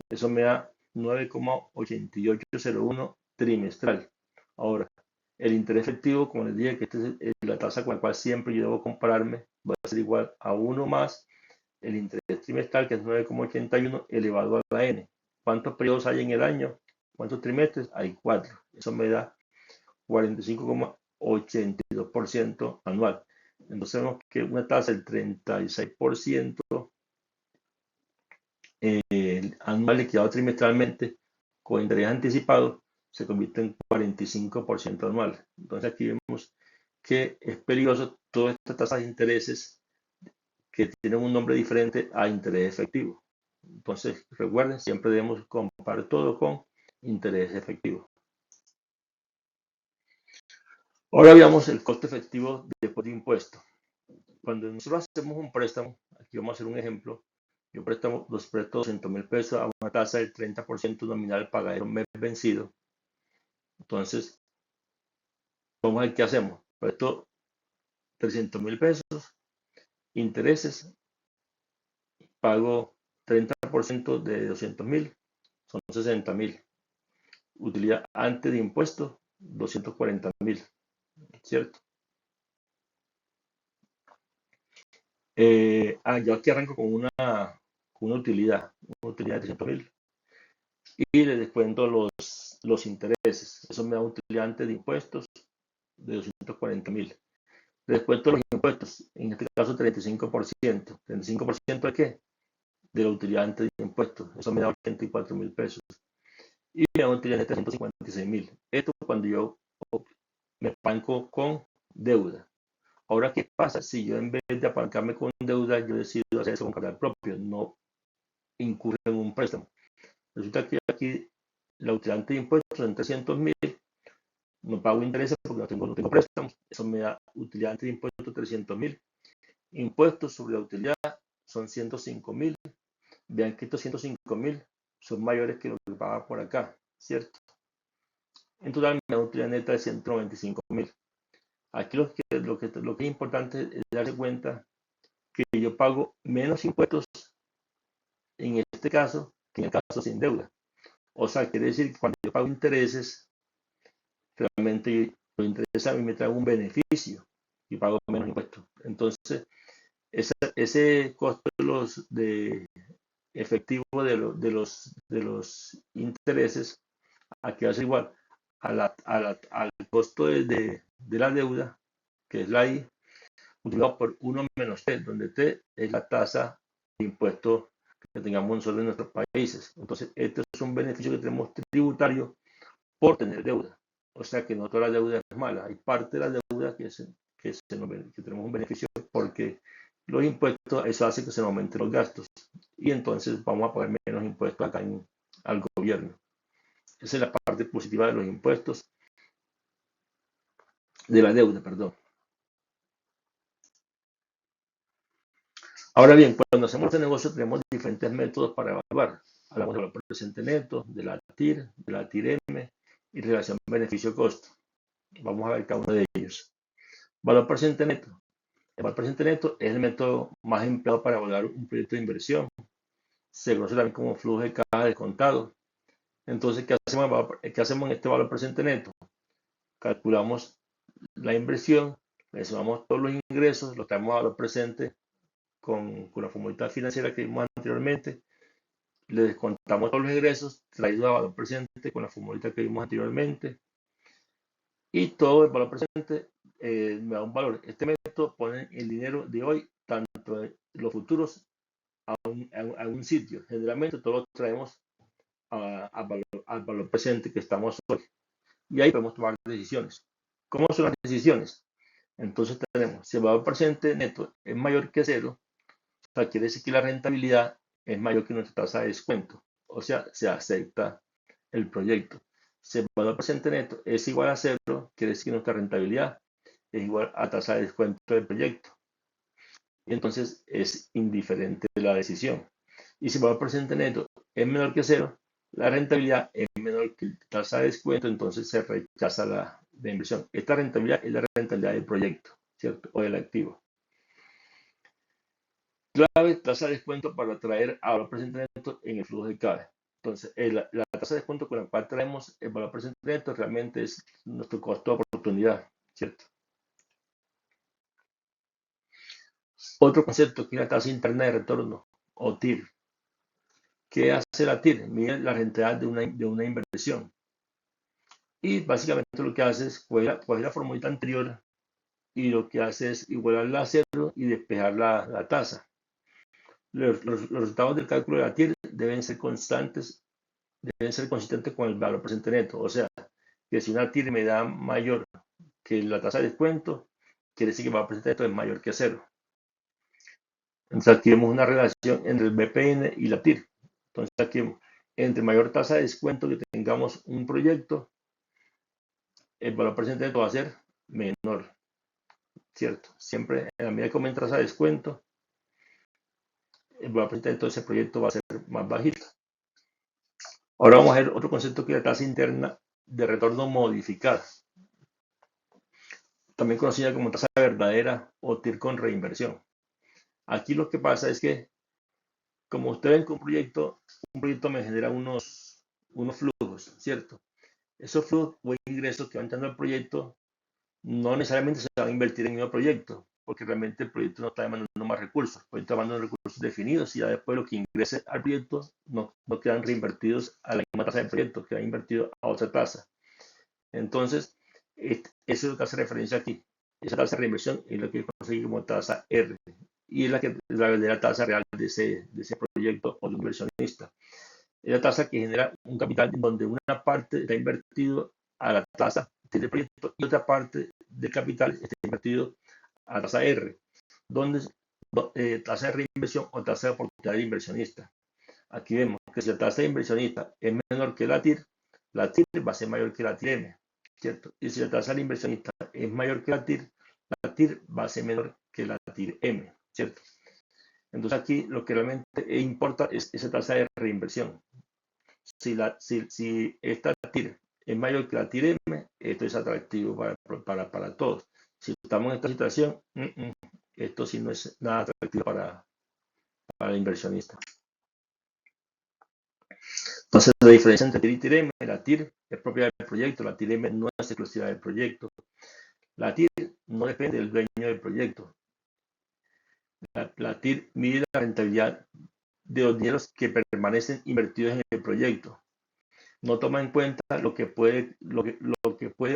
Eso me da 9,8801 trimestral. Ahora, el interés efectivo, como les dije, que esta es la tasa con la cual siempre yo debo compararme, va a ser igual a 1 más el interés trimestral, que es 9,81 elevado a la n. ¿Cuántos periodos hay en el año? ¿Cuántos trimestres? Hay 4. Eso me da 45,82% anual. Entonces vemos que una tasa del 36% anual liquidado trimestralmente con interés anticipado se convierte en 45% anual. Entonces aquí vemos que es peligroso todas estas tasas de intereses que tienen un nombre diferente a interés efectivo. Entonces recuerden, siempre debemos comparar todo con interés efectivo. Ahora veamos el costo efectivo después de impuestos. Cuando nosotros hacemos un préstamo, aquí vamos a hacer un ejemplo, yo presto 200.000 pesos a una tasa del 30% nominal pagadero mes vencido. Entonces, vamos a ver qué hacemos. Presto 300.000 pesos, intereses, pago 30% de 200.000, son 60.000. Utilidad antes de impuestos, 240.000, ¿cierto? Yo aquí arranco con una utilidad de 300.000 y le descuento los intereses. Eso me da utilidad antes de impuestos de 240.000. Le descuento los impuestos, en este caso 35%. ¿35% de qué? De la utilidad antes de impuestos. Eso me da 84.000 pesos. Y me da una utilidad de 356.000. Esto cuando yo me apalanco con deuda. Ahora, ¿qué pasa si yo en vez de apalancarme con deuda, yo decido hacer eso con capital propio? No incurre en un préstamo. Resulta que aquí la utilidad antes de impuestos son 300.000, no pago intereses porque no tengo préstamos, eso me da utilidad antes de impuestos 300.000, impuestos sobre la utilidad son 105.000, vean que estos 105.000 son mayores que lo que paga por acá, ¿cierto? En total me da utilidad neta de 195.000. Aquí lo que es importante es darse cuenta que yo pago menos impuestos en este caso que en el caso sin deuda. O sea, quiere decir que cuando yo pago intereses, realmente los intereses a mí me traen un beneficio y pago menos impuestos. Entonces, ese costo de efectivo de los intereses aquí va a ser igual al costo de la deuda, que es la I, multiplicado por 1 menos T, donde T es la tasa de impuestos que tengamos nosotros en nuestros países. Entonces, este es un beneficio que tenemos tributario por tener deuda. O sea que no toda la deuda es mala. Hay parte de la deuda que tenemos un beneficio porque los impuestos, eso hace que se nos aumenten los gastos. Y entonces vamos a pagar menos impuestos acá al gobierno. Esa es la parte positiva de los impuestos, de la deuda, perdón. Ahora bien, cuando hacemos este negocio tenemos diferentes métodos para evaluar. Hablamos de valor presente neto, de la TIR, de la TIR-M y relación beneficio-costo. Vamos a ver cada uno de ellos. Valor presente neto. El valor presente neto es el método más empleado para evaluar un proyecto de inversión. Se conoce también como flujo de caja descontado. Entonces, ¿qué hacemos en este valor presente neto? Calculamos la inversión, le sumamos todos los ingresos, lo traemos a valor presente con la formulita financiera que vimos anteriormente, le descontamos todos los ingresos traídos a valor presente con la formulita que vimos anteriormente y todo el valor presente me da un valor. Este método pone el dinero de hoy, tanto los futuros, a un sitio. Generalmente todos lo traemos al valor presente que estamos hoy. Y ahí podemos tomar decisiones. ¿Cómo son las decisiones? Entonces tenemos, si el valor presente neto es mayor que cero, O sea, quiere decir que la rentabilidad es mayor que nuestra tasa de descuento. O sea, se acepta el proyecto. Si el valor presente neto es igual a cero, quiere decir que nuestra rentabilidad es igual a tasa de descuento del proyecto. Y entonces es indiferente la decisión. Y si el valor presente neto es menor que cero, la rentabilidad es menor que la tasa de descuento, entonces se rechaza la inversión. Esta rentabilidad es la rentabilidad del proyecto, ¿cierto? O del activo. Clave, tasa de descuento para traer a valor presente neto en el flujo de caja. Entonces, la tasa de descuento con la cual traemos el valor presente neto realmente es nuestro costo de oportunidad, ¿cierto? Otro concepto que es la tasa interna de retorno, o TIR. ¿Qué hace la TIR? Mide la rentabilidad de una inversión. Y básicamente lo que hace es coger la formulita anterior y lo que hace es igualarla a cero y despejar la tasa. Los resultados del cálculo de la TIR deben ser consistentes con el valor presente neto. O sea, que si una TIR me da mayor que la tasa de descuento, quiere decir que el valor presente neto es mayor que cero. Entonces aquí vemos una relación entre el BPN y la TIR. Entonces aquí, entre mayor tasa de descuento que tengamos un proyecto, el valor presente neto va a ser menor, ¿cierto? Siempre en la medida que aumenta la tasa de descuento, el valor presente neto de ese proyecto va a ser más bajito. Ahora vamos a ver otro concepto que es la tasa interna de retorno modificada, también conocida como tasa verdadera o TIR con reinversión. Aquí lo que pasa es que, como ustedes ven que un proyecto me genera unos flujos, ¿cierto? Esos flujos o ingresos que van entrando al proyecto no necesariamente se van a invertir en el mismo proyecto, porque realmente el proyecto no está demandando más recursos, el proyecto está demandando recursos definidos y ya después lo que ingrese al proyecto no quedan reinvertidos a la misma tasa del proyecto, quedan invertidos a otra tasa. Entonces, eso es lo que hace referencia aquí. Esa tasa de reinversión es lo que conseguimos como tasa R y es la verdadera tasa real de ese proyecto o de inversionista. Es la tasa que genera un capital donde una parte está invertido a la tasa del proyecto y otra parte del capital está invertido a la tasa R, donde tasa de reinversión o tasa de oportunidad de inversionista. Aquí vemos que si la tasa de inversionista es menor que la TIR va a ser mayor que la TIR-M, ¿cierto? Y si la tasa de inversionista es mayor que la TIR va a ser menor que la TIR-M, ¿cierto? Entonces aquí lo que realmente importa es esa tasa de reinversión. Si esta TIR es mayor que la TIR-M, esto es atractivo para todos. Si estamos en esta situación, esto sí no es nada atractivo para el inversionista. Entonces, la diferencia entre TIR y TIR-M, la TIR es propiedad del proyecto, la TIR-M no es exclusiva del proyecto. La TIR no depende del dueño del proyecto. La TIR mide la rentabilidad de los dineros que permanecen invertidos en el proyecto. No toma en cuenta lo que puede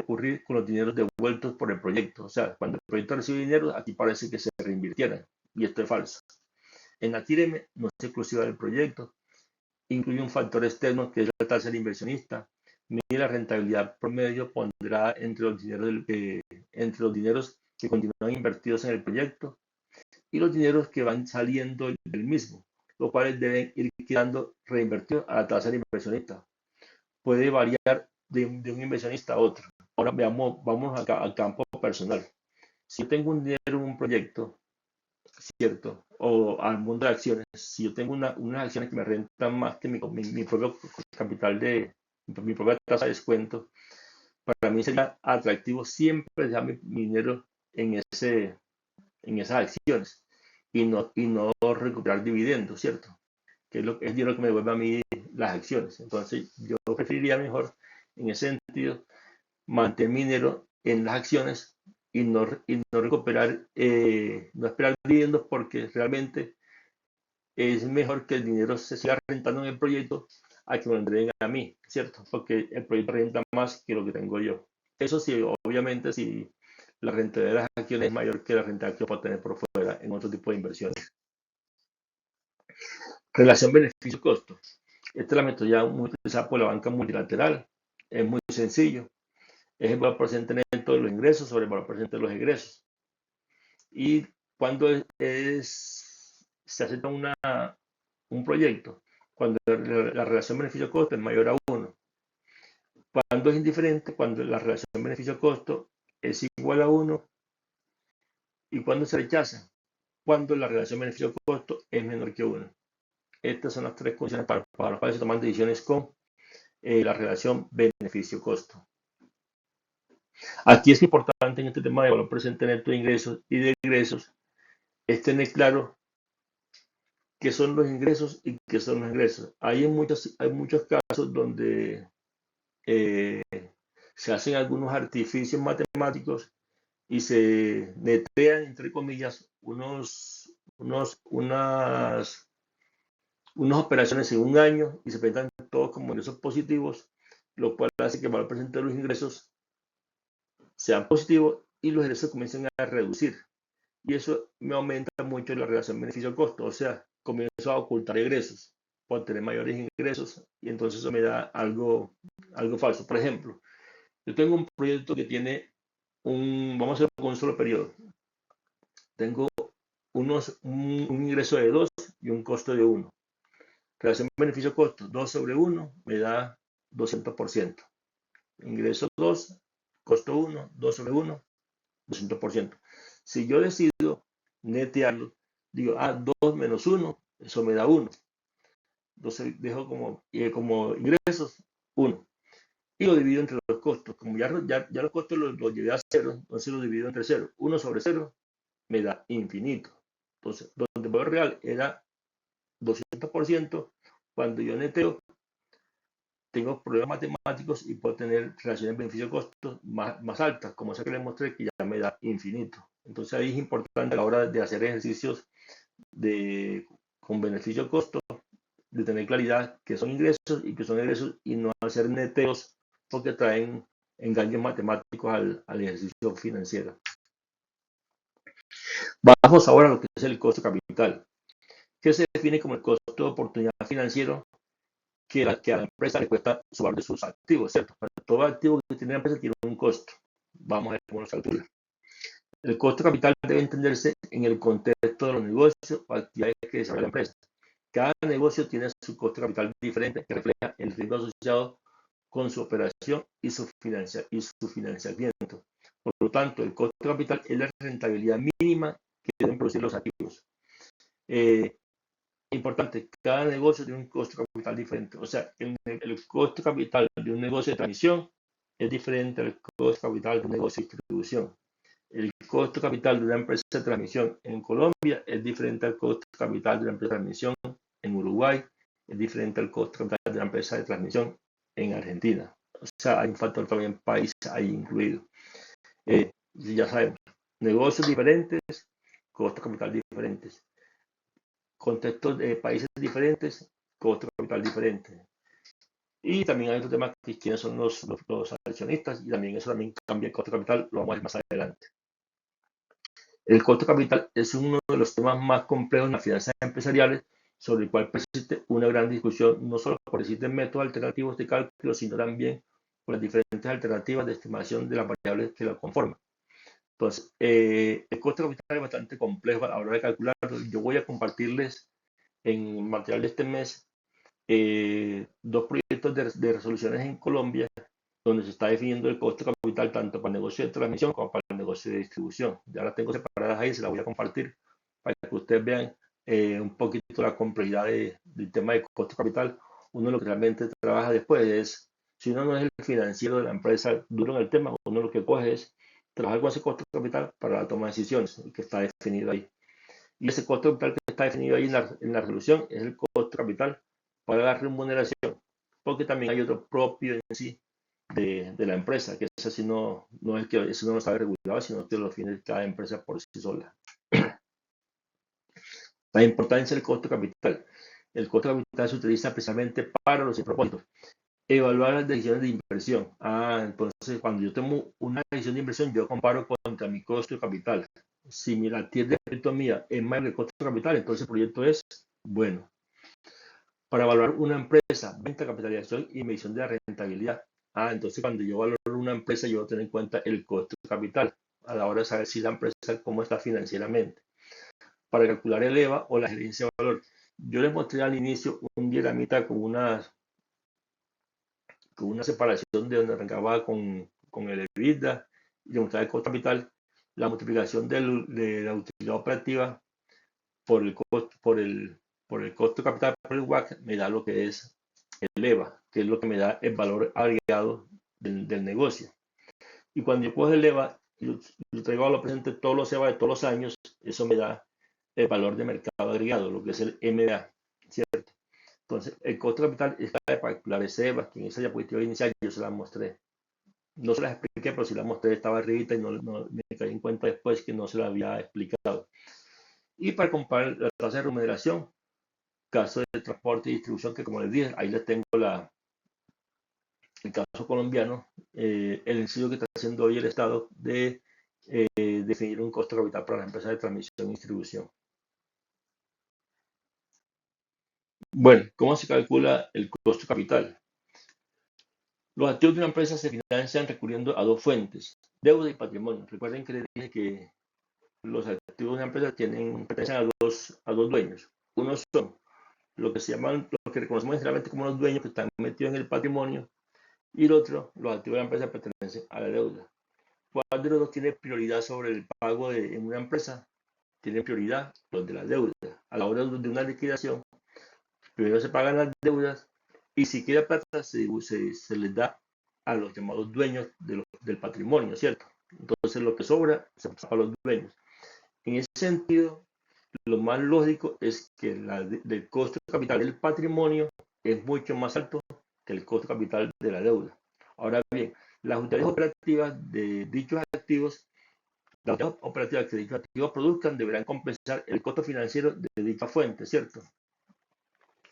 ocurrir con los dineros devueltos por el proyecto. O sea, cuando el proyecto recibe dinero, aquí parece que se reinvirtieran. Y esto es falso. En la TIR-M no es exclusiva del proyecto. Incluye un factor externo que es la tasa del inversionista. Mide la rentabilidad promedio ponderada entre los dineros que continúan invertidos en el proyecto y los dineros que van saliendo del mismo, los cuales deben ir quedando reinvertidos a la tasa del inversionista. Puede variar de un inversionista a otro. Ahora vamos al campo personal. Si yo tengo un dinero en un proyecto, ¿cierto? O al mundo de acciones, si yo tengo unas acciones que me rentan más que mi propio capital mi propia tasa de descuento, para mí sería atractivo siempre dejar mi dinero en esas acciones y no recuperar dividendos, ¿cierto? Que es el dinero que me devuelve a mí las acciones. Entonces, yo preferiría mejor, en ese sentido, mantener mi dinero en las acciones y no recuperar, no esperar dividendos, porque realmente es mejor que el dinero se siga rentando en el proyecto a que me lo entreguen a mí, ¿cierto? Porque el proyecto renta más que lo que tengo yo. Eso sí, obviamente, si la rentabilidad de las acciones es mayor que la rentabilidad que puedo tener por fuera en otro tipo de inversiones. Relación beneficio-costo. Esta es la metodología muy utilizada por la banca multilateral. Es muy sencillo. Es el valor presente neto de los ingresos sobre el valor presente de los egresos. Y cuando se acepta un proyecto cuando la relación beneficio-costo es mayor a 1. Cuando es indiferente, cuando la relación beneficio-costo es igual a 1. Y cuando se rechaza, cuando la relación beneficio-costo es menor que 1. Estas son las tres condiciones para las cuales se toman decisiones con la relación beneficio-costo. Aquí es importante en este tema de valor presente neto de ingresos y de egresos es tener claro qué son los ingresos y qué son los egresos. Hay muchos casos donde se hacen algunos artificios matemáticos y se netean, entre comillas, unas operaciones en un año y se presentan todos como ingresos positivos, lo cual hace que el valor presente de los ingresos sean positivos y los egresos comiencen a reducir. Y eso me aumenta mucho la relación beneficio-costo, o sea, comienzo a ocultar egresos por tener mayores ingresos y entonces eso me da algo falso. Por ejemplo, yo tengo un proyecto que tiene vamos a hacer con un solo periodo. Tengo un ingreso de 2 y un costo de 1. Relación beneficio-costo, 2 sobre 1 me da 200%. Ingreso 2, costo 1, 2 sobre 1, 200%. Si yo decido netearlo, digo, 2 menos 1, eso me da 1. Entonces dejo como ingresos 1. Y lo divido entre los costos. Como ya los costos los llevé a 0, entonces lo divido entre 0. 1 sobre 0 me da infinito. Entonces, donde el valor real era 200%, cuando yo neteo, tengo problemas matemáticos y puedo tener relaciones beneficio-costo más altas, como esa que les mostré, que ya me da infinito. Entonces ahí es importante a la hora de hacer ejercicios con beneficio-costo, de tener claridad que son ingresos y que son egresos y no hacer neteos porque traen engaños matemáticos al ejercicio financiero. Vamos ahora a lo que es el costo capital, que se define como el costo de oportunidad financiero que a la empresa le cuesta su valor de sus activos, ¿cierto? Todo activo que tiene la empresa tiene un costo. Vamos a ver cómo nos calcula. El costo de capital debe entenderse en el contexto de los negocios o actividades que desarrolla la empresa. Cada negocio tiene su costo de capital diferente que refleja el riesgo asociado con su operación y su financiamiento. Por lo tanto, el costo de capital es la rentabilidad mínima que deben producir los activos. Importante, cada negocio tiene un costo de capital diferente. O sea, el costo de capital de un negocio de transmisión es diferente al costo de capital de un negocio de distribución. El costo de capital de una empresa de transmisión en Colombia es diferente al costo de capital de una empresa de transmisión en Uruguay, es diferente al costo de capital de una empresa de transmisión en Argentina. O sea, hay un factor también país ahí incluido. Ya sabemos, negocios diferentes, costos de capital diferentes. Contextos de países diferentes, costo de capital diferente. Y también hay otro tema que quiénes son los accionistas y también eso también cambia el costo de capital, lo vamos a ver más adelante. El costo de capital es uno de los temas más complejos en las finanzas empresariales, sobre el cual persiste una gran discusión, no solo porque existen métodos alternativos de cálculo, sino también por las diferentes alternativas de estimación de las variables que lo conforman. Entonces, el costo de capital es bastante complejo a la hora de calcularlo. Yo voy a compartirles en material de este mes 2 proyectos de resoluciones en Colombia donde se está definiendo el costo de capital tanto para el negocio de transmisión como para el negocio de distribución. Ya las tengo separadas ahí, se las voy a compartir para que ustedes vean un poquito la complejidad del tema de costo de capital. Uno lo que realmente trabaja después es, si uno no es el financiero de la empresa duro en el tema, uno lo que coge es trabajar con ese costo de capital para la toma de decisiones, que está definido ahí. Y ese costo de capital que está definido ahí en la resolución es el costo de capital para la remuneración, porque también hay otro propio en sí de la empresa, que eso sí no es que eso no está regulado, sino que lo define cada empresa por sí sola. La importancia del costo de capital. El costo de capital se utiliza precisamente para los propósitos. Evaluar las decisiones de inversión. Entonces, cuando yo tomo una decisión de inversión, yo comparo contra mi costo de capital. Si mi actividad de proyecto mía es mayor que el costo de capital, entonces el proyecto es bueno. Para evaluar una empresa, venta, capitalización y medición de la rentabilidad. Entonces cuando yo valoro una empresa, yo voy a tener en cuenta el costo de capital a la hora de saber si la empresa cómo está financieramente. para calcular el EVA o la gerencia de valor. Yo les mostré al inicio un diagramita con una separación de donde arrancaba con el EBITDA y le mostraba el costo capital, la multiplicación de la utilidad operativa por el costo, por el costo capital por el WACC me da lo que es el EVA, que es lo que me da el valor agregado del negocio. Y cuando yo cojo el EVA y lo traigo a lo presente todos los EVA de todos los años, eso me da el valor de mercado agregado, lo que es el MDA, ¿cierto? Entonces, el costo capital es para calcular ese EVA, que en esa diapositiva inicial yo se la mostré. No se las expliqué, pero si la mostré estaba arribita y no me caí en cuenta después que no se la había explicado. Y para comparar la tasa de remuneración, caso de transporte y distribución, que como les dije, ahí les tengo el caso colombiano, el estudio que está haciendo hoy el Estado de definir un costo capital para las empresas de transmisión y distribución. Bueno, ¿cómo se calcula el costo capital? Los activos de una empresa se financian recurriendo a dos fuentes, deuda y patrimonio. Recuerden que les dije que los activos de una empresa pertenecen a dos dueños. Unos son lo que se llaman, lo que reconocemos generalmente como los dueños que están metidos en el patrimonio, y el otro, los activos de la empresa pertenecen a la deuda. ¿Cuál de los dos tiene prioridad sobre el pago en una empresa? Tiene prioridad los de la deuda. A la hora de una liquidación, primero se pagan las deudas y si queda plata se les da a los llamados dueños del patrimonio, ¿cierto? Entonces lo que sobra se pasa a los dueños. En ese sentido, lo más lógico es que el costo de capital del patrimonio es mucho más alto que el costo capital de la deuda. Ahora bien, las utilidades operativas de dichos activos, las utilidades operativas que dichos activos produzcan deberán compensar el costo financiero de dicha fuente, ¿cierto?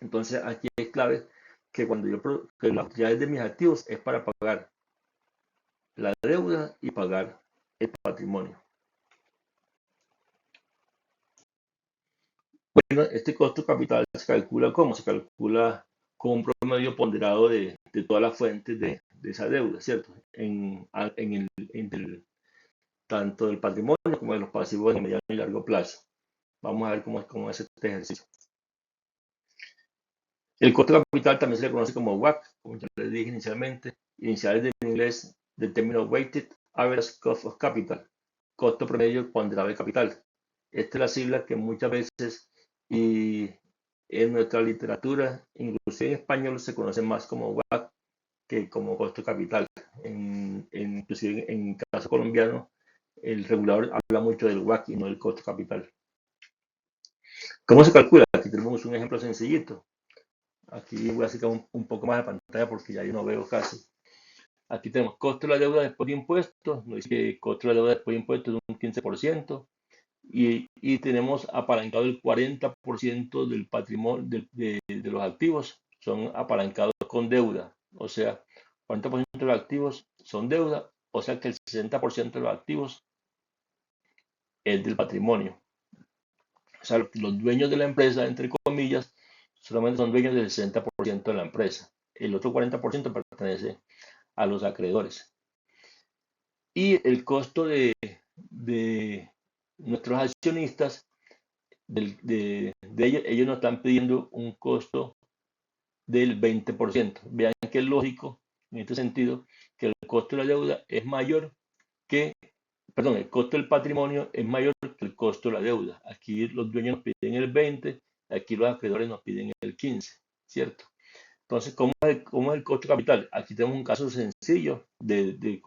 Entonces aquí es clave que cuando que las utilidades de mis activos es para pagar la deuda y pagar el patrimonio. Bueno, este costo capital se calcula ¿cómo? Se calcula con un promedio ponderado de todas las fuentes de esa deuda, ¿cierto? Tanto del patrimonio como de los pasivos de mediano y largo plazo. Vamos a ver cómo es este ejercicio. El costo capital también se le conoce como WACC, como ya les dije inicialmente, iniciales del inglés del término Weighted Average Cost of Capital, costo promedio ponderado de capital. Esta es la sigla que muchas veces y en nuestra literatura, inclusive en español, se conoce más como WACC que como costo capital. Inclusive en el caso colombiano, el regulador habla mucho del WACC y no del costo capital. ¿Cómo se calcula? Aquí tenemos un ejemplo sencillito. Aquí voy a sacar un poco más de pantalla porque ya yo no veo casi. Aquí tenemos costo de la deuda después de impuestos. Nos dice que costo de la deuda después de impuestos es un 15%. Y tenemos apalancado el 40% del patrimonio de los activos son apalancados con deuda. O sea, 40% de los activos son deuda. O sea que el 60% de los activos es del patrimonio. O sea, los dueños de la empresa, entre comillas, solamente son dueños del 60% de la empresa. El otro 40% pertenece a los acreedores. Y el costo de nuestros accionistas, ellos nos están pidiendo un costo del 20%. Vean que es lógico, en este sentido, que el costo de la deuda es mayor que, perdón, el costo del patrimonio es mayor que el costo de la deuda. Aquí los dueños nos piden el 20%, aquí los acreedores nos piden el 15%, ¿cierto? Entonces, ¿cómo es el costo capital? Aquí tenemos un caso sencillo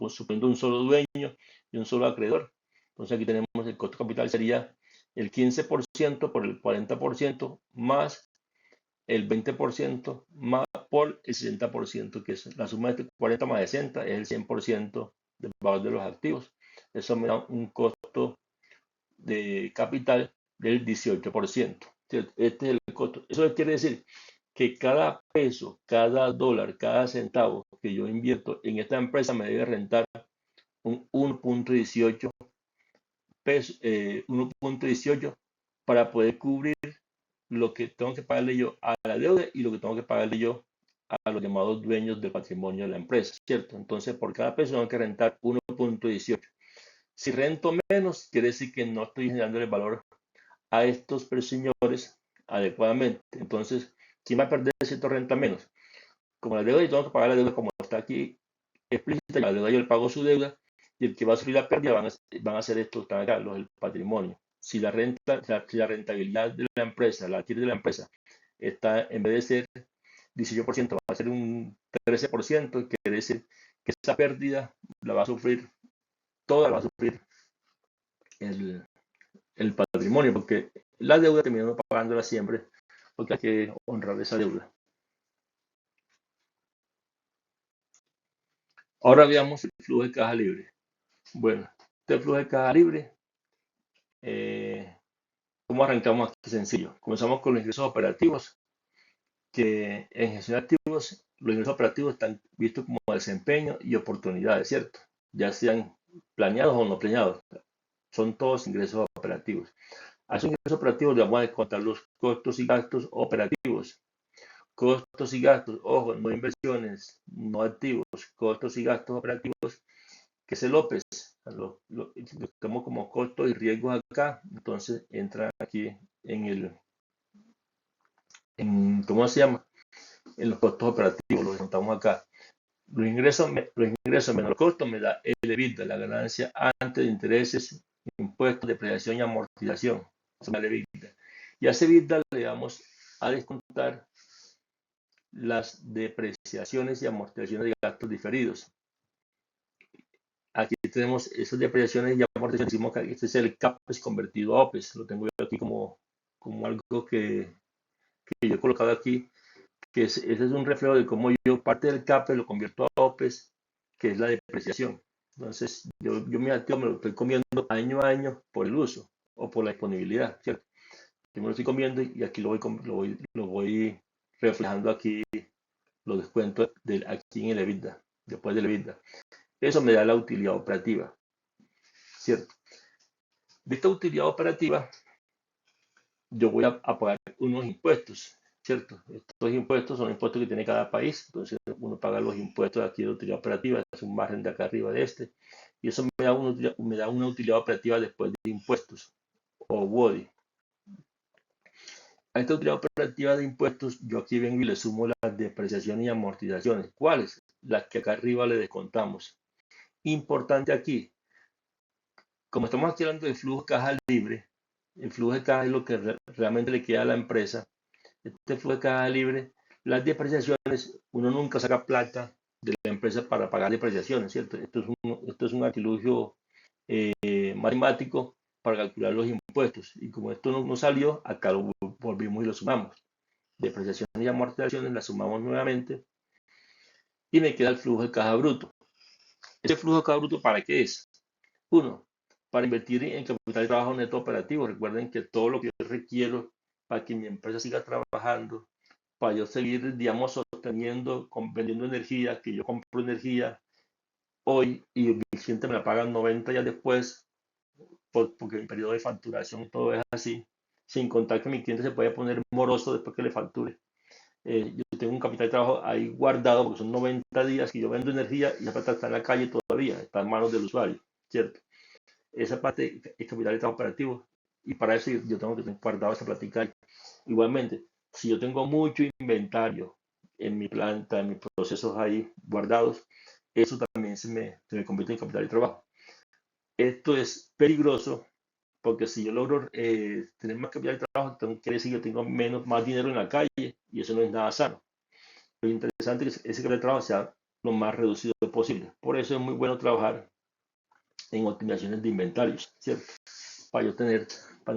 suponiendo un solo dueño y un solo acreedor. Entonces, aquí tenemos el costo capital sería el 15% por el 40% más el 20% más por el 60%, que es la suma de 40 más 60, es el 100% del valor de los activos. Eso me da un costo de capital del 18%. Este es el costo. Eso quiere decir que cada peso, cada dólar, cada centavo que yo invierto en esta empresa me debe rentar un 1.18 pesos, 1.18 para poder cubrir lo que tengo que pagarle yo a la deuda y lo que tengo que pagarle yo a los llamados dueños del patrimonio de la empresa, ¿cierto? Entonces, por cada peso tengo que rentar 1.18. Si rento menos, quiere decir que no estoy generando el valor a estos señores adecuadamente. Entonces, ¿quién va a perder cierta renta menos? Como la deuda, yo tengo que pagar la deuda como está aquí explícita, la deuda yo le pago su deuda, y el que va a sufrir la pérdida van a ser estos, están acá, los del patrimonio. Si la renta, si la rentabilidad de la empresa, la TIR de la empresa, está en vez de ser 18%, va a ser un 13%, quiere decir que esa pérdida la va a sufrir, toda la va a sufrir el, el patrimonio, porque la deuda terminamos pagándola siempre, porque hay que honrar esa deuda. Ahora veamos el flujo de caja libre. Bueno, este flujo de caja libre, eh, ¿cómo arrancamos aquí? Sencillo. Comenzamos con los ingresos operativos, que en gestión de activos, los ingresos operativos están vistos como desempeño y oportunidades, ¿cierto? Ya sean planeados o no planeados. Son todos ingresos operativos. A esos ingresos operativos le vamos a descontar los costos y gastos operativos. Costos y gastos, ojo, no inversiones, no activos, costos y gastos operativos, que es el OPEX. Lo tenemos como costos y riesgos acá, entonces entra aquí ¿cómo se llama? En los costos operativos, lo descontamos acá. Los ingresos menos los costos me da el EBITDA, la ganancia antes de intereses, impuestos, depreciación y amortización. Eso me da el EBITDA. Y a ese EBITDA le vamos a descontar las depreciaciones y amortizaciones de gastos diferidos. Aquí tenemos esas depreciaciones y amortizaciones. Decimos que este es el CAPEX convertido a OPEX. Lo tengo yo aquí como algo que yo he colocado aquí, que ese es un reflejo de cómo yo parte del CAPEX lo convierto a OPEX, que es la depreciación. Entonces, yo mi activo me lo estoy comiendo año a año por el uso o por la disponibilidad, ¿cierto? Yo me lo estoy comiendo y aquí lo voy reflejando aquí los descuentos aquí en el EBITDA, después del EBITDA. Eso me da la utilidad operativa, ¿cierto? De esta utilidad operativa, yo voy a pagar unos impuestos, ¿cierto? Estos impuestos son impuestos que tiene cada país, entonces uno paga los impuestos aquí de utilidad operativa, es un margen de acá arriba de este, y eso me da una utilidad operativa después de impuestos, o WODI. A esta utilidad operativa de impuestos, yo aquí vengo y le sumo las depreciaciones y amortizaciones. ¿Cuáles? Las que acá arriba le descontamos. Importante aquí, como estamos aquí hablando de flujo de caja libre, el flujo de caja es lo que realmente le queda a la empresa. Este flujo de caja libre, las depreciaciones, uno nunca saca plata de la empresa para pagar depreciaciones, ¿cierto? Esto es un artilugio matemático para calcular los impuestos. Y como esto no salió, acá lo volvimos y lo sumamos. Depreciaciones y amortizaciones las sumamos nuevamente y me queda el flujo de caja bruto. ¿Ese flujo de caja bruto para qué es? Uno, para invertir en capital de trabajo neto operativo. Recuerden que todo lo que yo requiero para que mi empresa siga trabajando, para yo seguir, digamos, sosteniendo, vendiendo energía, que yo compro energía hoy y el cliente me la paga 90 días después, porque el periodo de facturación y todo es así, sin contar que mi cliente se puede poner moroso después que le facture. Yo tengo un capital de trabajo ahí guardado porque son 90 días que yo vendo energía y la plata está en la calle todavía, está en manos del usuario, ¿cierto? Esa parte es capital de trabajo operativo y para eso yo tengo que tener guardado esa plática. Igualmente, si yo tengo mucho inventario en mi planta, en mis procesos ahí guardados, eso también se me convierte en capital de trabajo. Esto es peligroso porque si yo logro tener más capital de trabajo, quiere decir que yo tengo más dinero en la calle y eso no es nada sano. Lo interesante es que ese capital de trabajo sea lo más reducido posible. Por eso es muy bueno trabajar en optimizaciones de inventarios, ¿cierto? Para no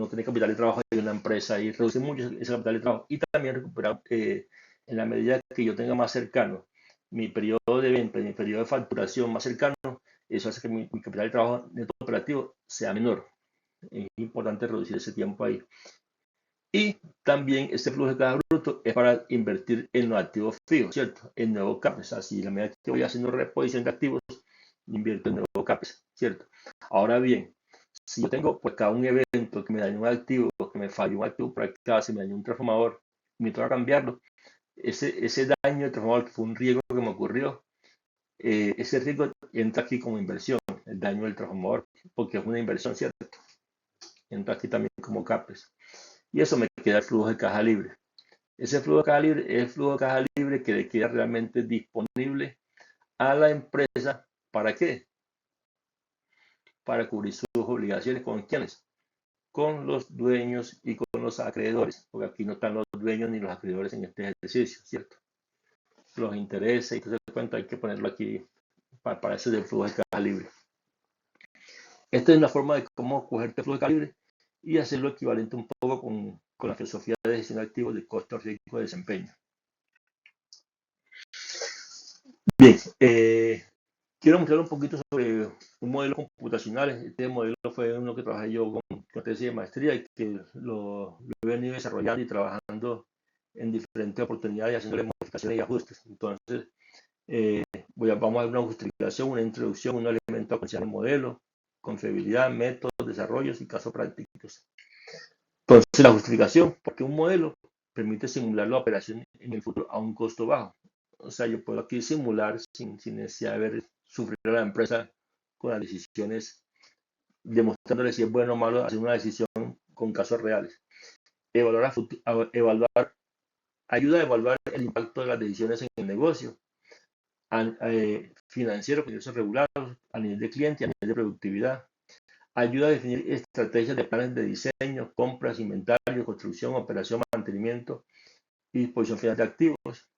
tener capital de trabajo de una empresa y reducir mucho ese capital de trabajo y también recuperar en la medida que yo tenga más cercano mi periodo de venta, mi periodo de facturación más cercano, eso hace que mi capital de trabajo neto operativo sea menor. Es importante reducir ese tiempo ahí. Y también este flujo de caja bruto es para invertir en los activos fijos, ¿cierto? En nuevos CAPEX. Así, la medida que voy haciendo reposición de activos, invierto en nuevos CAPEX, ¿cierto? Ahora bien, si yo tengo pues cada un evento que me dañó un activo, que me falló un activo por acá, se me dañó un transformador, me toca cambiarlo, ese daño del transformador que fue un riesgo que me ocurrió, ese riesgo entra aquí como inversión, el daño del transformador, porque es una inversión, ¿cierto? Entra aquí también como CAPEX. Y eso me queda el flujo de caja libre. Ese flujo de caja libre es el flujo de caja libre que le queda realmente disponible a la empresa. ¿Para qué? Para cubrir sus obligaciones. ¿Con quiénes? Con los dueños y con los acreedores, porque aquí no están los dueños ni los acreedores en este ejercicio, ¿cierto? Los intereses y todo ese cuento hay que ponerlo aquí para ese del flujo de caja libre. Esta es una forma de cómo coger este flujo de caja libre y hacerlo equivalente un poco con la filosofía de gestión de activos de costo riesgo de desempeño. Bien, quiero mostrar un poquito sobre un modelo computacional. Este modelo fue uno que trabajé yo con tesis de maestría y que lo he venido desarrollando y trabajando en diferentes oportunidades, haciéndole modificaciones y ajustes. Entonces, vamos a ver una justificación, una introducción, un elemento a considerar el modelo, confiabilidad, métodos, desarrollos y casos prácticos. Entonces, la justificación, porque un modelo permite simular la operación en el futuro a un costo bajo. O sea, yo puedo aquí simular sin necesidad de ver sufrir a la empresa con las decisiones, demostrándole si es bueno o malo hacer una decisión con casos reales. Evaluar ayuda a evaluar el impacto de las decisiones en el negocio, financiero, procesos regulados, a nivel de cliente y a nivel de productividad. Ayuda a definir estrategias de planes de diseño, compras, inventario, construcción, operación, mantenimiento y disposición final de activos.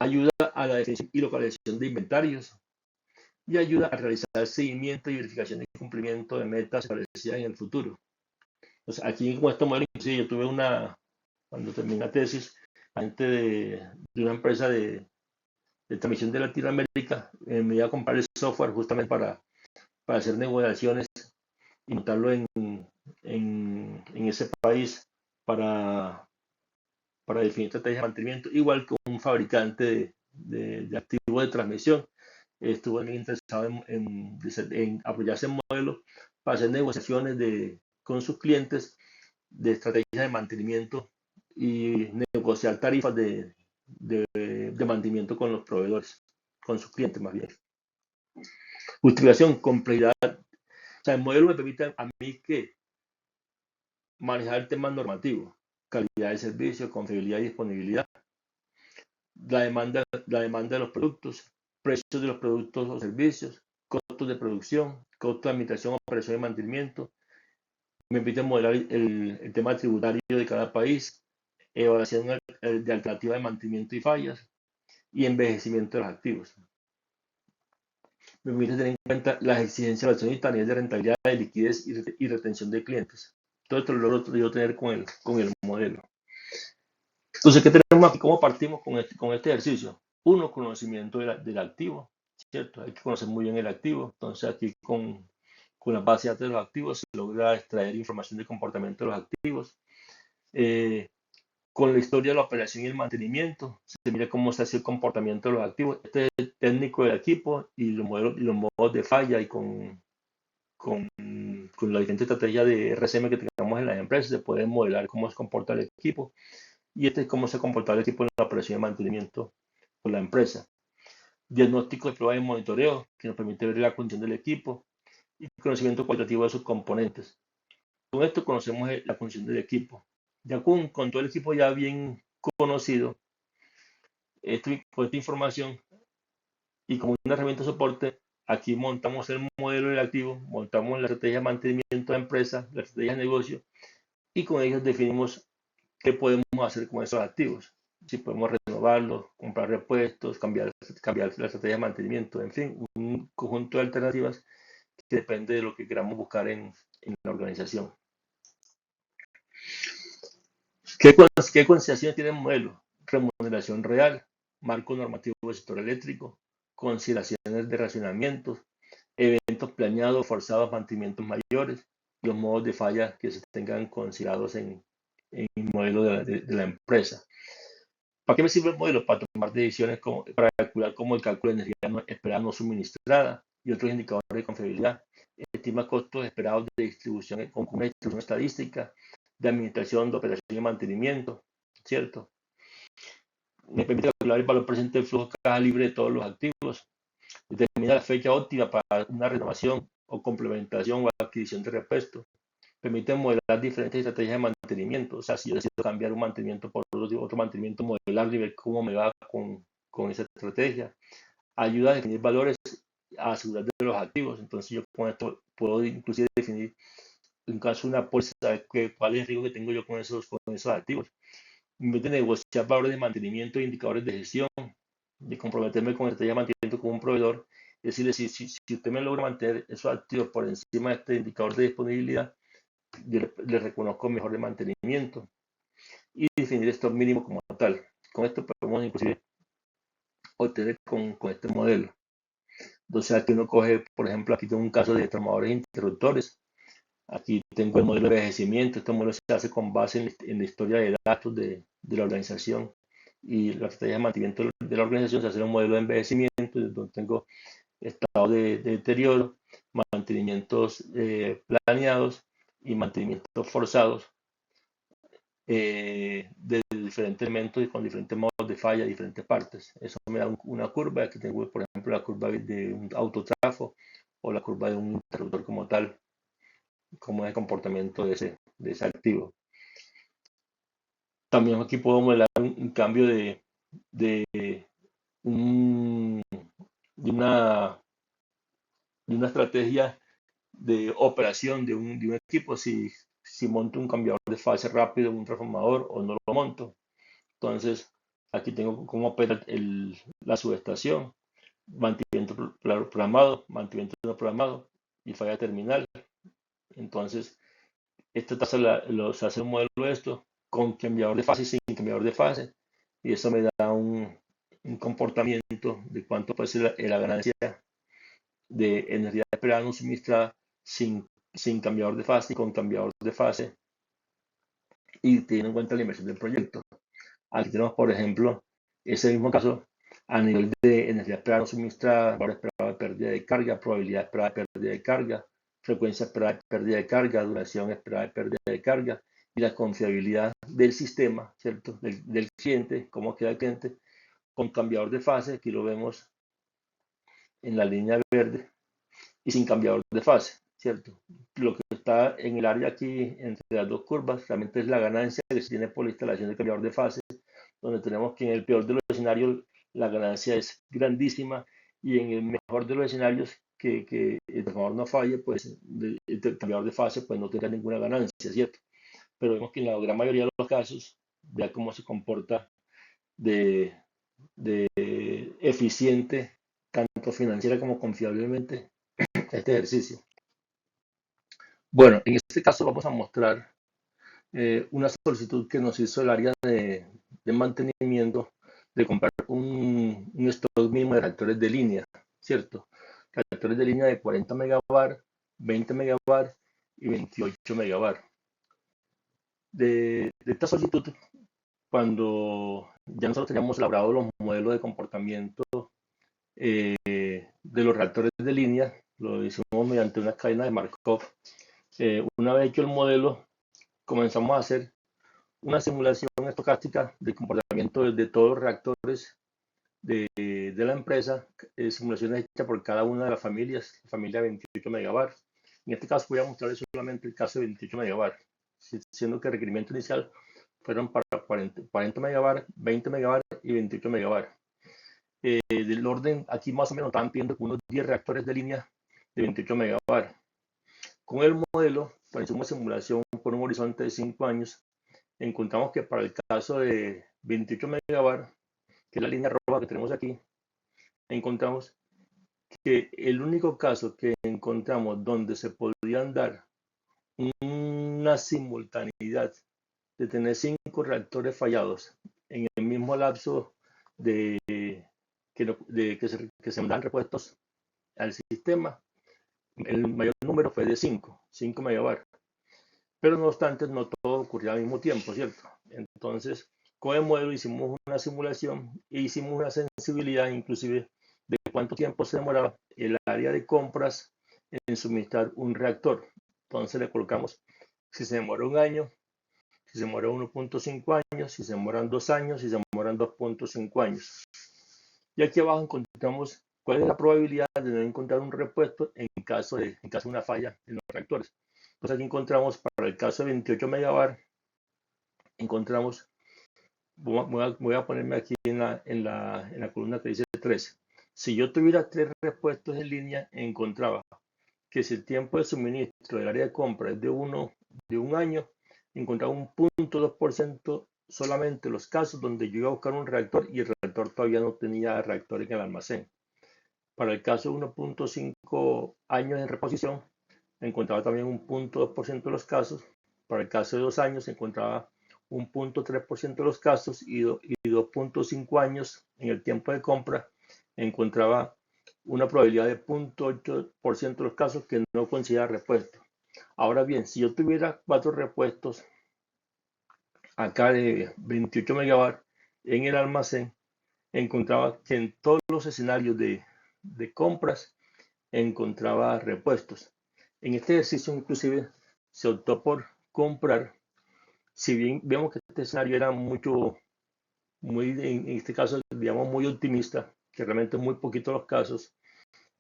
Ayuda a la definición y localización de inventarios y ayuda a realizar seguimiento y verificación de cumplimiento de metas establecidas en el futuro. Entonces, aquí con este modelo, inclusive yo tuve cuando terminé la tesis, gente de una empresa de transmisión de Latinoamérica, me iba a comprar el software justamente para hacer negociaciones y montarlo en ese país para definir estrategias de mantenimiento, igual que un fabricante de activos de transmisión. Estuvo muy interesado en apoyarse en modelos para hacer negociaciones con sus clientes de estrategias de mantenimiento y negociar tarifas de mantenimiento con los proveedores, con sus clientes más bien. Justificación, complejidad. O sea, el modelo me permite a mí que manejar el tema normativo, calidad de servicio, confiabilidad y disponibilidad, la demanda de los productos, precios de los productos o servicios, costos de producción, costos de administración, operación y mantenimiento. Me permite modelar el tema tributario de cada país, evaluación de alternativas de mantenimiento y fallas y envejecimiento de los activos. Me permite tener en cuenta las exigencias del accionista a nivel de rentabilidad, de liquidez y retención de clientes. Todo esto lo logro yo tener con el modelo. Entonces, ¿qué tenemos aquí? ¿Cómo partimos con este ejercicio? Uno, conocimiento del activo, ¿cierto? Hay que conocer muy bien el activo. Entonces, aquí con la base de datos de los activos se logra extraer información del comportamiento de los activos. Con la historia de la operación y el mantenimiento, se mira cómo se hace el comportamiento de los activos. Este es el técnico del equipo y los modos de falla y con la diferente estrategia de RCM que tengamos en las empresas, se puede modelar cómo se comporta el equipo. Y este es cómo se comporta el equipo en la operación y mantenimiento por la empresa. Diagnóstico de prueba y monitoreo, que nos permite ver la condición del equipo y conocimiento cualitativo de sus componentes. Con esto conocemos la función del equipo. Ya con todo el equipo ya bien conocido, con esta información y como una herramienta de soporte, aquí montamos el modelo del activo, montamos la estrategia de mantenimiento de la empresa, la estrategia de negocio y con ellos definimos qué podemos hacer con esos activos. Si podemos renovarlos, comprar repuestos, cambiar la estrategia de mantenimiento, en fin, un conjunto de alternativas que depende de lo que queramos buscar en la organización. ¿Qué consideraciones tiene el modelo? Remuneración real, marco normativo del sector eléctrico, consideraciones de racionamientos, eventos planeados, forzados, mantenimientos mayores, los modos de falla que se tengan considerados en el modelo de la empresa. ¿Para qué me sirve el modelo? Para tomar decisiones, para calcular como el cálculo de energía esperada no suministrada y otros indicadores de confiabilidad. Estima costos esperados de distribución con una distribución estadística, de administración, de operación y mantenimiento, ¿cierto? Me permite calcular el valor presente del flujo de caja libre de todos los activos. Determina la fecha óptima para una renovación o complementación o adquisición de repuestos. permite modelar diferentes estrategias de mantenimiento. O sea, si yo decido cambiar un mantenimiento por otro mantenimiento, modelarlo y ver cómo me va con esa estrategia. Ayuda a definir valores a seguridad de los activos. Entonces yo con esto puedo inclusive definir, en caso de una póliza, cuál es el riesgo que tengo yo con esos activos. En vez de negociar valores de mantenimiento e indicadores de gestión, de comprometerme con estrategia de mantenimiento con un proveedor, es decir, si usted me logra mantener esos activos por encima de este indicador de disponibilidad, yo le reconozco mejor de mantenimiento y definir esto mínimo como tal. Con esto podemos inclusive obtener con este modelo. Entonces aquí uno coge, por ejemplo, aquí tengo un caso de transformadores e interruptores. Aquí tengo el modelo de envejecimiento. Este modelo se hace con base en la historia de datos de la organización y la estrategia de mantenimiento de la organización. Se hace un modelo de envejecimiento donde tengo estado de deterioro, mantenimientos planeados y mantenimientos forzados de diferentes elementos y con diferentes modos de falla, diferentes partes. Eso me da una curva. Aquí tengo, por ejemplo, la curva de un autotrafo o la curva de un interruptor como tal, como es el comportamiento de ese activo. También aquí puedo modelar un cambio de, un, de, una, de una estrategia de operación de un equipo, si monto un cambiador de fase rápido, un transformador o no lo monto. Entonces, aquí tengo cómo opera la subestación, mantenimiento programado, mantenimiento no programado y falla terminal. Entonces, esta tasa se hace un modelo de esto con cambiador de fase y sin cambiador de fase. Y eso me da un comportamiento de cuánto puede ser la ganancia de energía esperada no suministrada sin cambiador de fase y con cambiador de fase y teniendo en cuenta la inversión del proyecto. Aquí tenemos, por ejemplo, ese mismo caso a nivel de energía esperada no suministrada, valor esperado de pérdida de carga, probabilidad esperada de pérdida de carga, frecuencia esperada de pérdida de carga, duración esperada de pérdida de carga y la confiabilidad del sistema, ¿cierto? Del cliente, cómo queda el cliente, con cambiador de fase, aquí lo vemos en la línea verde, y sin cambiador de fase, ¿cierto? Lo que está en el área aquí entre las dos curvas realmente es la ganancia que se tiene por la instalación de cambiador de fase, donde tenemos que en el peor de los escenarios la ganancia es grandísima y en el mejor de los escenarios que el transformador no falle, pues el cambiador de fase pues no tenga ninguna ganancia, ¿cierto? Pero vemos que en la gran mayoría de los casos, vea cómo se comporta de, de eficiente, tanto financiera como confiablemente, este ejercicio. Bueno, en este caso vamos a mostrar una solicitud que nos hizo el área de mantenimiento de comprar un stock mínimo de reactores de línea, ¿cierto? Reactores de línea de 40 megabar, 20 megabar y 28 megabar. De esta solicitud, cuando ya nosotros teníamos elaborado los modelos de comportamiento de los reactores de línea, lo hicimos mediante una cadena de Markov. Una vez hecho el modelo, comenzamos a hacer una simulación estocástica del comportamiento de todos los reactores de la empresa, simulaciones hechas por cada una de las familias, familia 28 megabar. En este caso voy a mostrar solamente el caso de 28 megabar, siendo que el requerimiento inicial fueron para 40 megabar, 20 megabar y 28 megabar. Del orden, aquí más o menos estaban pidiendo unos 10 reactores de línea de 28 megabar. Con el modelo, pues hicimos una simulación por un horizonte de 5 años, encontramos que para el caso de 28 megabar, que es la línea roja que tenemos aquí, encontramos que el único caso que encontramos donde se podrían dar una simultaneidad de tener 5 reactores fallados en el mismo lapso de que se dan repuestos al sistema, el mayor número fue de 5 megabar. Pero no obstante, no todo ocurría al mismo tiempo, ¿cierto? Entonces, con el modelo hicimos una simulación e hicimos una sensibilidad inclusive de cuánto tiempo se demoraba el área de compras en suministrar un reactor. Entonces le colocamos si se demora un año, si se demora 1.5 años, si se demoran 2 años, si se demoran 2.5 años. Y aquí abajo encontramos cuál es la probabilidad de no encontrar un repuesto en caso de una falla en los reactores. Entonces aquí encontramos para el caso de 28 megabar, encontramos, voy a ponerme aquí en la columna que dice 3. Si yo tuviera 3 repuestos en línea, encontraba que si el tiempo de suministro del área de compra es de un año, encontraba un 0.2% solamente los casos donde yo iba a buscar un reactor y el reactor todavía no tenía reactor en el almacén. Para el caso de 1.5 años en reposición, encontraba también un 0.2% de los casos. Para el caso de 2 años, encontraba un 0.3% de los casos y 2.5 años en el tiempo de compra, encontraba una probabilidad de 0.8% de los casos que no considera repuesto. Ahora bien, si yo tuviera 4 repuestos acá de 28 megabar en el almacén, encontraba que en todos los escenarios de compras encontraba repuestos. En este ejercicio inclusive se optó por comprar, si bien vemos que este escenario era en este caso, digamos, muy optimista, que realmente muy poquito los casos,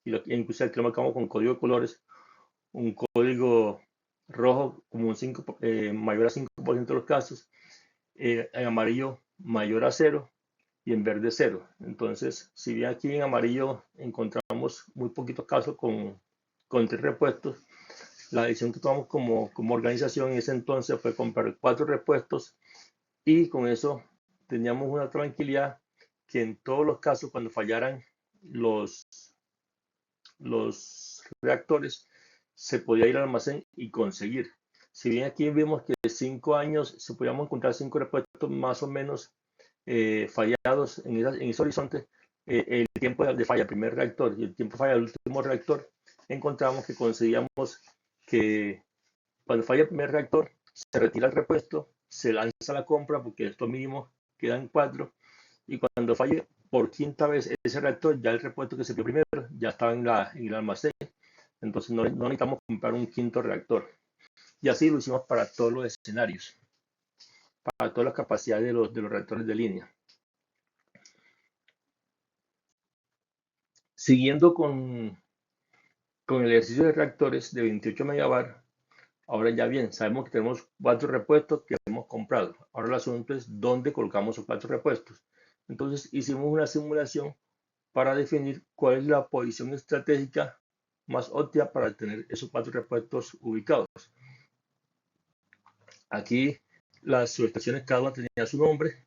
y inclusive aquí lo marcamos con código de colores, un código rojo como un 5, mayor a 5% de los casos, en amarillo mayor a 0 y en verde 0. Entonces, si bien aquí en amarillo encontramos muy poquitos casos con 3 repuestos, la decisión que tomamos como organización en ese entonces fue comprar 4 repuestos y con eso teníamos una tranquilidad que en todos los casos cuando fallaran los, los reactores se podía ir al almacén y conseguir. Si bien aquí vemos que 5 años se podíamos encontrar 5 repuestos más o menos fallados en ese horizonte, el tiempo de falla del primer reactor y el tiempo de falla del último reactor, encontramos que conseguíamos que cuando falla el primer reactor, se retira el repuesto, se lanza la compra porque esto mínimo quedan 4 y cuando falle por quinta vez ese reactor, ya el repuesto que se dio primero ya estaba en el almacén, entonces no necesitamos comprar un quinto reactor. Y así lo hicimos para todos los escenarios, para todas las capacidades de los reactores de línea. Siguiendo con el ejercicio de reactores de 28 megabar, ahora ya bien, sabemos que tenemos 4 repuestos que hemos comprado. Ahora el asunto es dónde colocamos esos 4 repuestos. Entonces hicimos una simulación para definir cuál es la posición estratégica más óptima para tener esos 4 repuestos ubicados. Aquí las subestaciones cada una tenía su nombre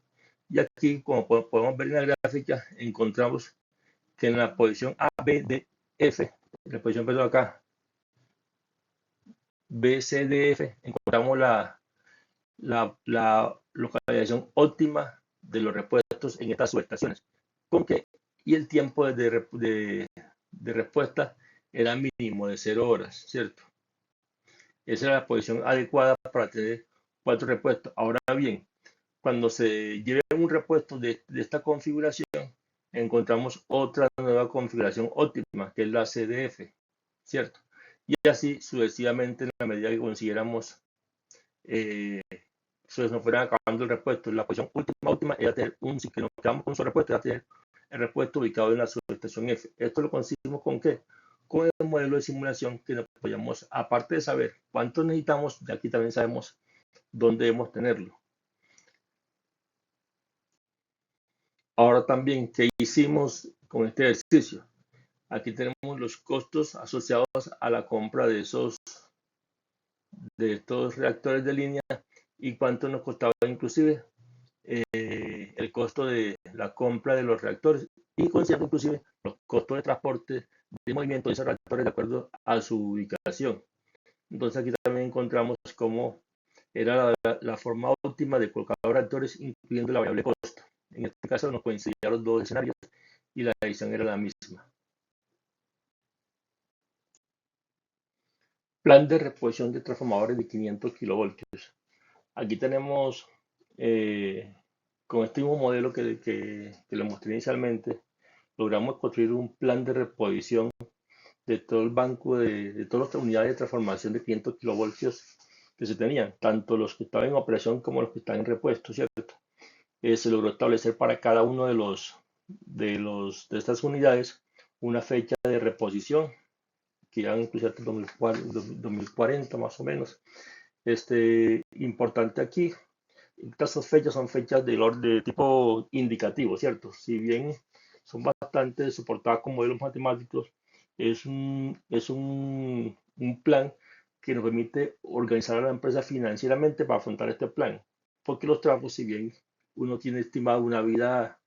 y aquí, como podemos ver en la gráfica, encontramos que en la posición A, B, D, F, en la posición, perdón, acá, B, C, D, F, encontramos la localización óptima de los repuestos en estas subestaciones. ¿Con qué? Y el tiempo de respuesta era mínimo de 0 horas, ¿cierto? Esa era la posición adecuada para tener 4 repuestos. Ahora bien, cuando se lleve un repuesto de esta configuración, encontramos otra nueva configuración óptima, que es la CDF, ¿cierto? Y así sucesivamente en la medida que consiguiéramos se nos fueran acabando el repuesto. La posición última era tener si que nos quedamos con su repuesto, era tener el repuesto ubicado en la subestación F. Esto lo conseguimos con qué? Con el modelo de simulación que nos apoyamos, aparte de saber cuánto necesitamos, de aquí también sabemos dónde debemos tenerlo. Ahora también, ¿qué hicimos con este ejercicio? Aquí tenemos los costos asociados a la compra de estos reactores de línea y cuánto nos costaba inclusive el costo de la compra de los reactores y considerando inclusive los costos de transporte de movimiento de esos reactores de acuerdo a su ubicación. Entonces aquí también encontramos cómo era la forma óptima de colocar los reactores incluyendo la variable costo. En este caso nos coincidían los dos escenarios y la decisión era la misma. Plan de reposición de transformadores de 500 kilovoltios. Aquí tenemos, con este mismo modelo que lo mostré inicialmente, logramos construir un plan de reposición de todo el banco de todas las unidades de transformación de 500 kilovoltios que se tenían, tanto los que estaban en operación como los que están en repuesto, ¿cierto? Se logró establecer para cada uno de estas unidades una fecha de reposición que ya incluso hasta el 2040 más o menos. Importante aquí, estas fechas son fechas de tipo indicativo, ¿cierto? Si bien son bastante soportadas con modelos matemáticos, es un plan que nos permite organizar a la empresa financieramente para afrontar este plan. Porque los trabajos, si bien uno tiene estimado una vida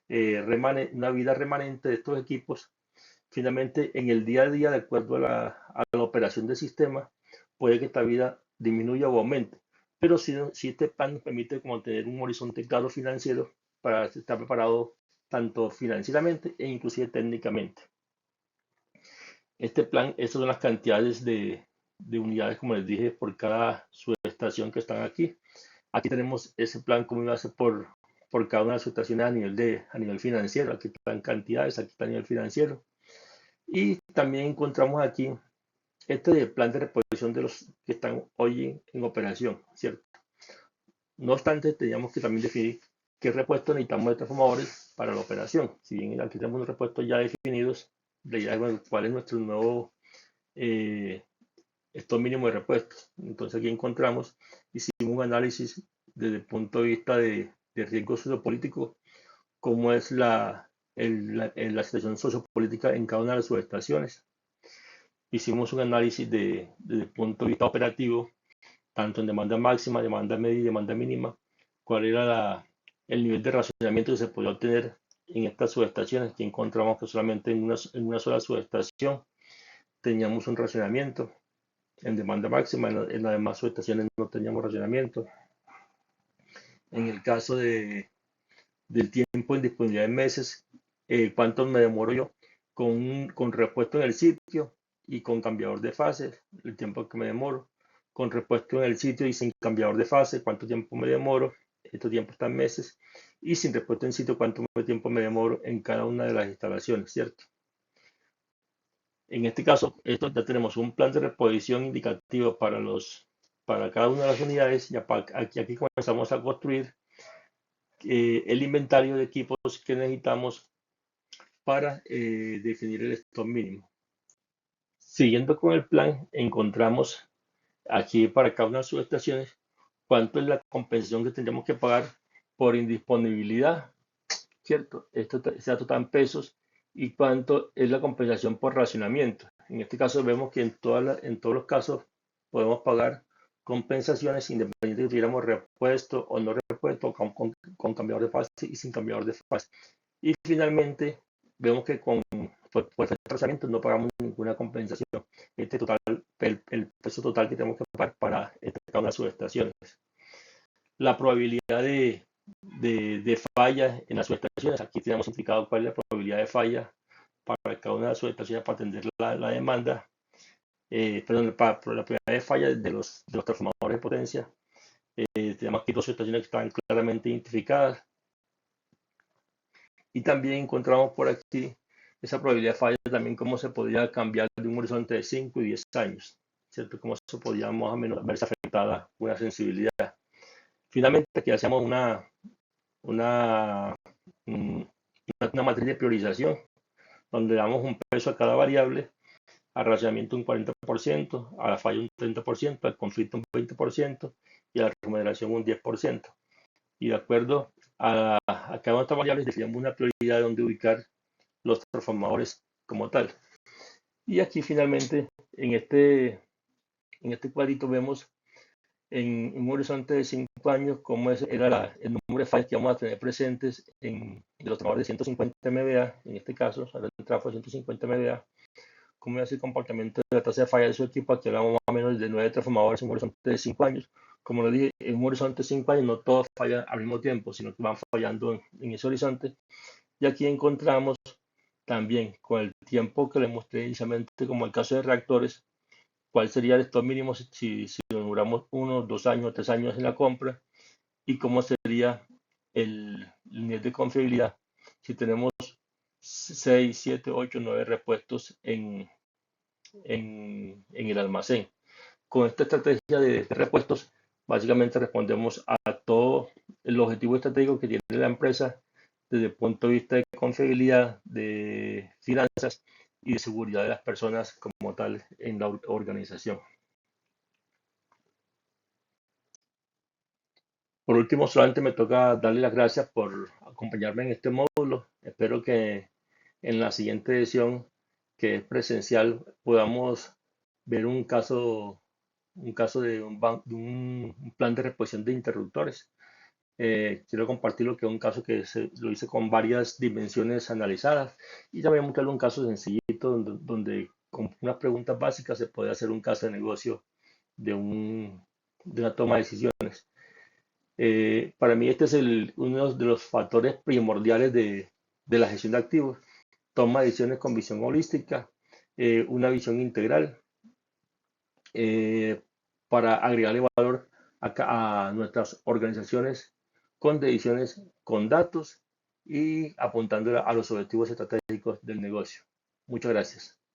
remanente de estos equipos, finalmente en el día a día, de acuerdo a la operación del sistema, puede que esta vida disminuya o aumente. Pero si este plan nos permite como tener un horizonte claro financiero para estar preparado tanto financieramente e inclusive técnicamente. Este plan, estas son las cantidades de unidades, como les dije, por cada subestación que están aquí. Aquí tenemos ese plan como iba a ser por cada una de las subestaciones a nivel financiero. Aquí están cantidades, aquí está a nivel financiero. Y también encontramos aquí plan de reposición de los que están hoy en operación, ¿cierto? No obstante, teníamos que también definir qué repuestos necesitamos de transformadores para la operación. Si bien aquí tenemos unos repuestos ya definidos, la idea es bueno, cuál es nuestro nuevo stock mínimo de repuestos. Entonces aquí hicimos un análisis desde el punto de vista de riesgo sociopolítico, cómo es la situación sociopolítica en cada una de las subestaciones. Hicimos un análisis desde el punto de vista operativo, tanto en demanda máxima, demanda media y demanda mínima, cuál era el nivel de racionamiento que se podía obtener en estas subestaciones. Aquí encontramos que solamente en una sola subestación teníamos un racionamiento en demanda máxima, en las demás subestaciones no teníamos racionamiento. En el caso del tiempo en disponibilidad de meses, cuánto me demoro yo con repuesto en el sitio y con cambiador de fase, el tiempo que me demoro, con repuesto en el sitio y sin cambiador de fase, cuánto tiempo me demoro, estos tiempos están meses, y sin repuesto en sitio, cuánto tiempo me demoro en cada una de las instalaciones, ¿cierto? En este caso, ya tenemos un plan de reposición indicativo para cada una de las unidades, y aquí comenzamos a construir el inventario de equipos que necesitamos para definir el stock mínimo. Siguiendo con el plan, encontramos aquí para cada una de las subestaciones cuánto es la compensación que tendríamos que pagar por indisponibilidad, ¿cierto? Esto se da en pesos, y cuánto es la compensación por racionamiento. En este caso vemos que en todos los casos podemos pagar compensaciones independientemente de si tuviéramos repuesto o no repuesto, con cambiador de fase y sin cambiador de fase. Y finalmente vemos que por efecto de racionamiento no pagamos ninguna compensación. El peso total que tenemos que pagar para cada una de las subestaciones. La probabilidad de falla en las subestaciones, aquí tenemos indicado cuál es la probabilidad de falla para cada una de las subestaciones para atender la demanda, para la probabilidad de falla de los transformadores de potencia. Tenemos aquí dos subestaciones que están claramente identificadas, y también encontramos por aquí esa probabilidad de falla también, cómo se podría cambiar de un horizonte de 5 y 10 años, ¿cierto? Cómo se podría más o menos verse afectada una sensibilidad. Finalmente, aquí hacemos una, una matriz de priorización, donde damos un peso a cada variable, al racionamiento un 40%, a la falla un 30%, al conflicto un 20% y a la remuneración un 10%. Y de acuerdo a cada una de estas variables definimos una prioridad donde ubicar los transformadores como tal. Y aquí finalmente en este cuadrito vemos en un horizonte de 5 años cómo era el número de fallas que vamos a tener presentes de los transformadores de 150 MVA, en este caso, el trafo de 150 MVA, cómo es el comportamiento de la tasa de falla de su equipo. Aquí hablamos más o menos de 9 transformadores en un horizonte de 5 años. Como les dije, en un horizonte de 5 años no todos fallan al mismo tiempo, sino que van fallando en ese horizonte. Y aquí encontramos también, con el tiempo que les mostré inicialmente, como el caso de reactores, cuál sería el stock mínimo si duramos 1, 2 años o 3 años en la compra, y cómo sería el nivel de confiabilidad si tenemos 6, 7, 8, 9 repuestos en el almacén. Con esta estrategia de repuestos, básicamente respondemos a todo el objetivo estratégico que tiene la empresa desde el punto de vista de confiabilidad, de finanzas y de seguridad de las personas como tal en la organización. Por último, solamente me toca darle las gracias por acompañarme en este módulo. Espero que en la siguiente edición, que es presencial, podamos ver un caso de un plan de reposición de interruptores. Quiero compartir lo que es un caso que lo hice con varias dimensiones analizadas y ya voy a mostrarle un caso sencillito donde con unas preguntas básicas se puede hacer un caso de negocio de, de una toma de decisiones. Para mí este es uno de los factores primordiales de la gestión de activos. Toma decisiones con visión holística, una visión integral eh, para agregarle valor a nuestras organizaciones con decisiones, con datos y apuntando a los objetivos estratégicos del negocio. Muchas gracias.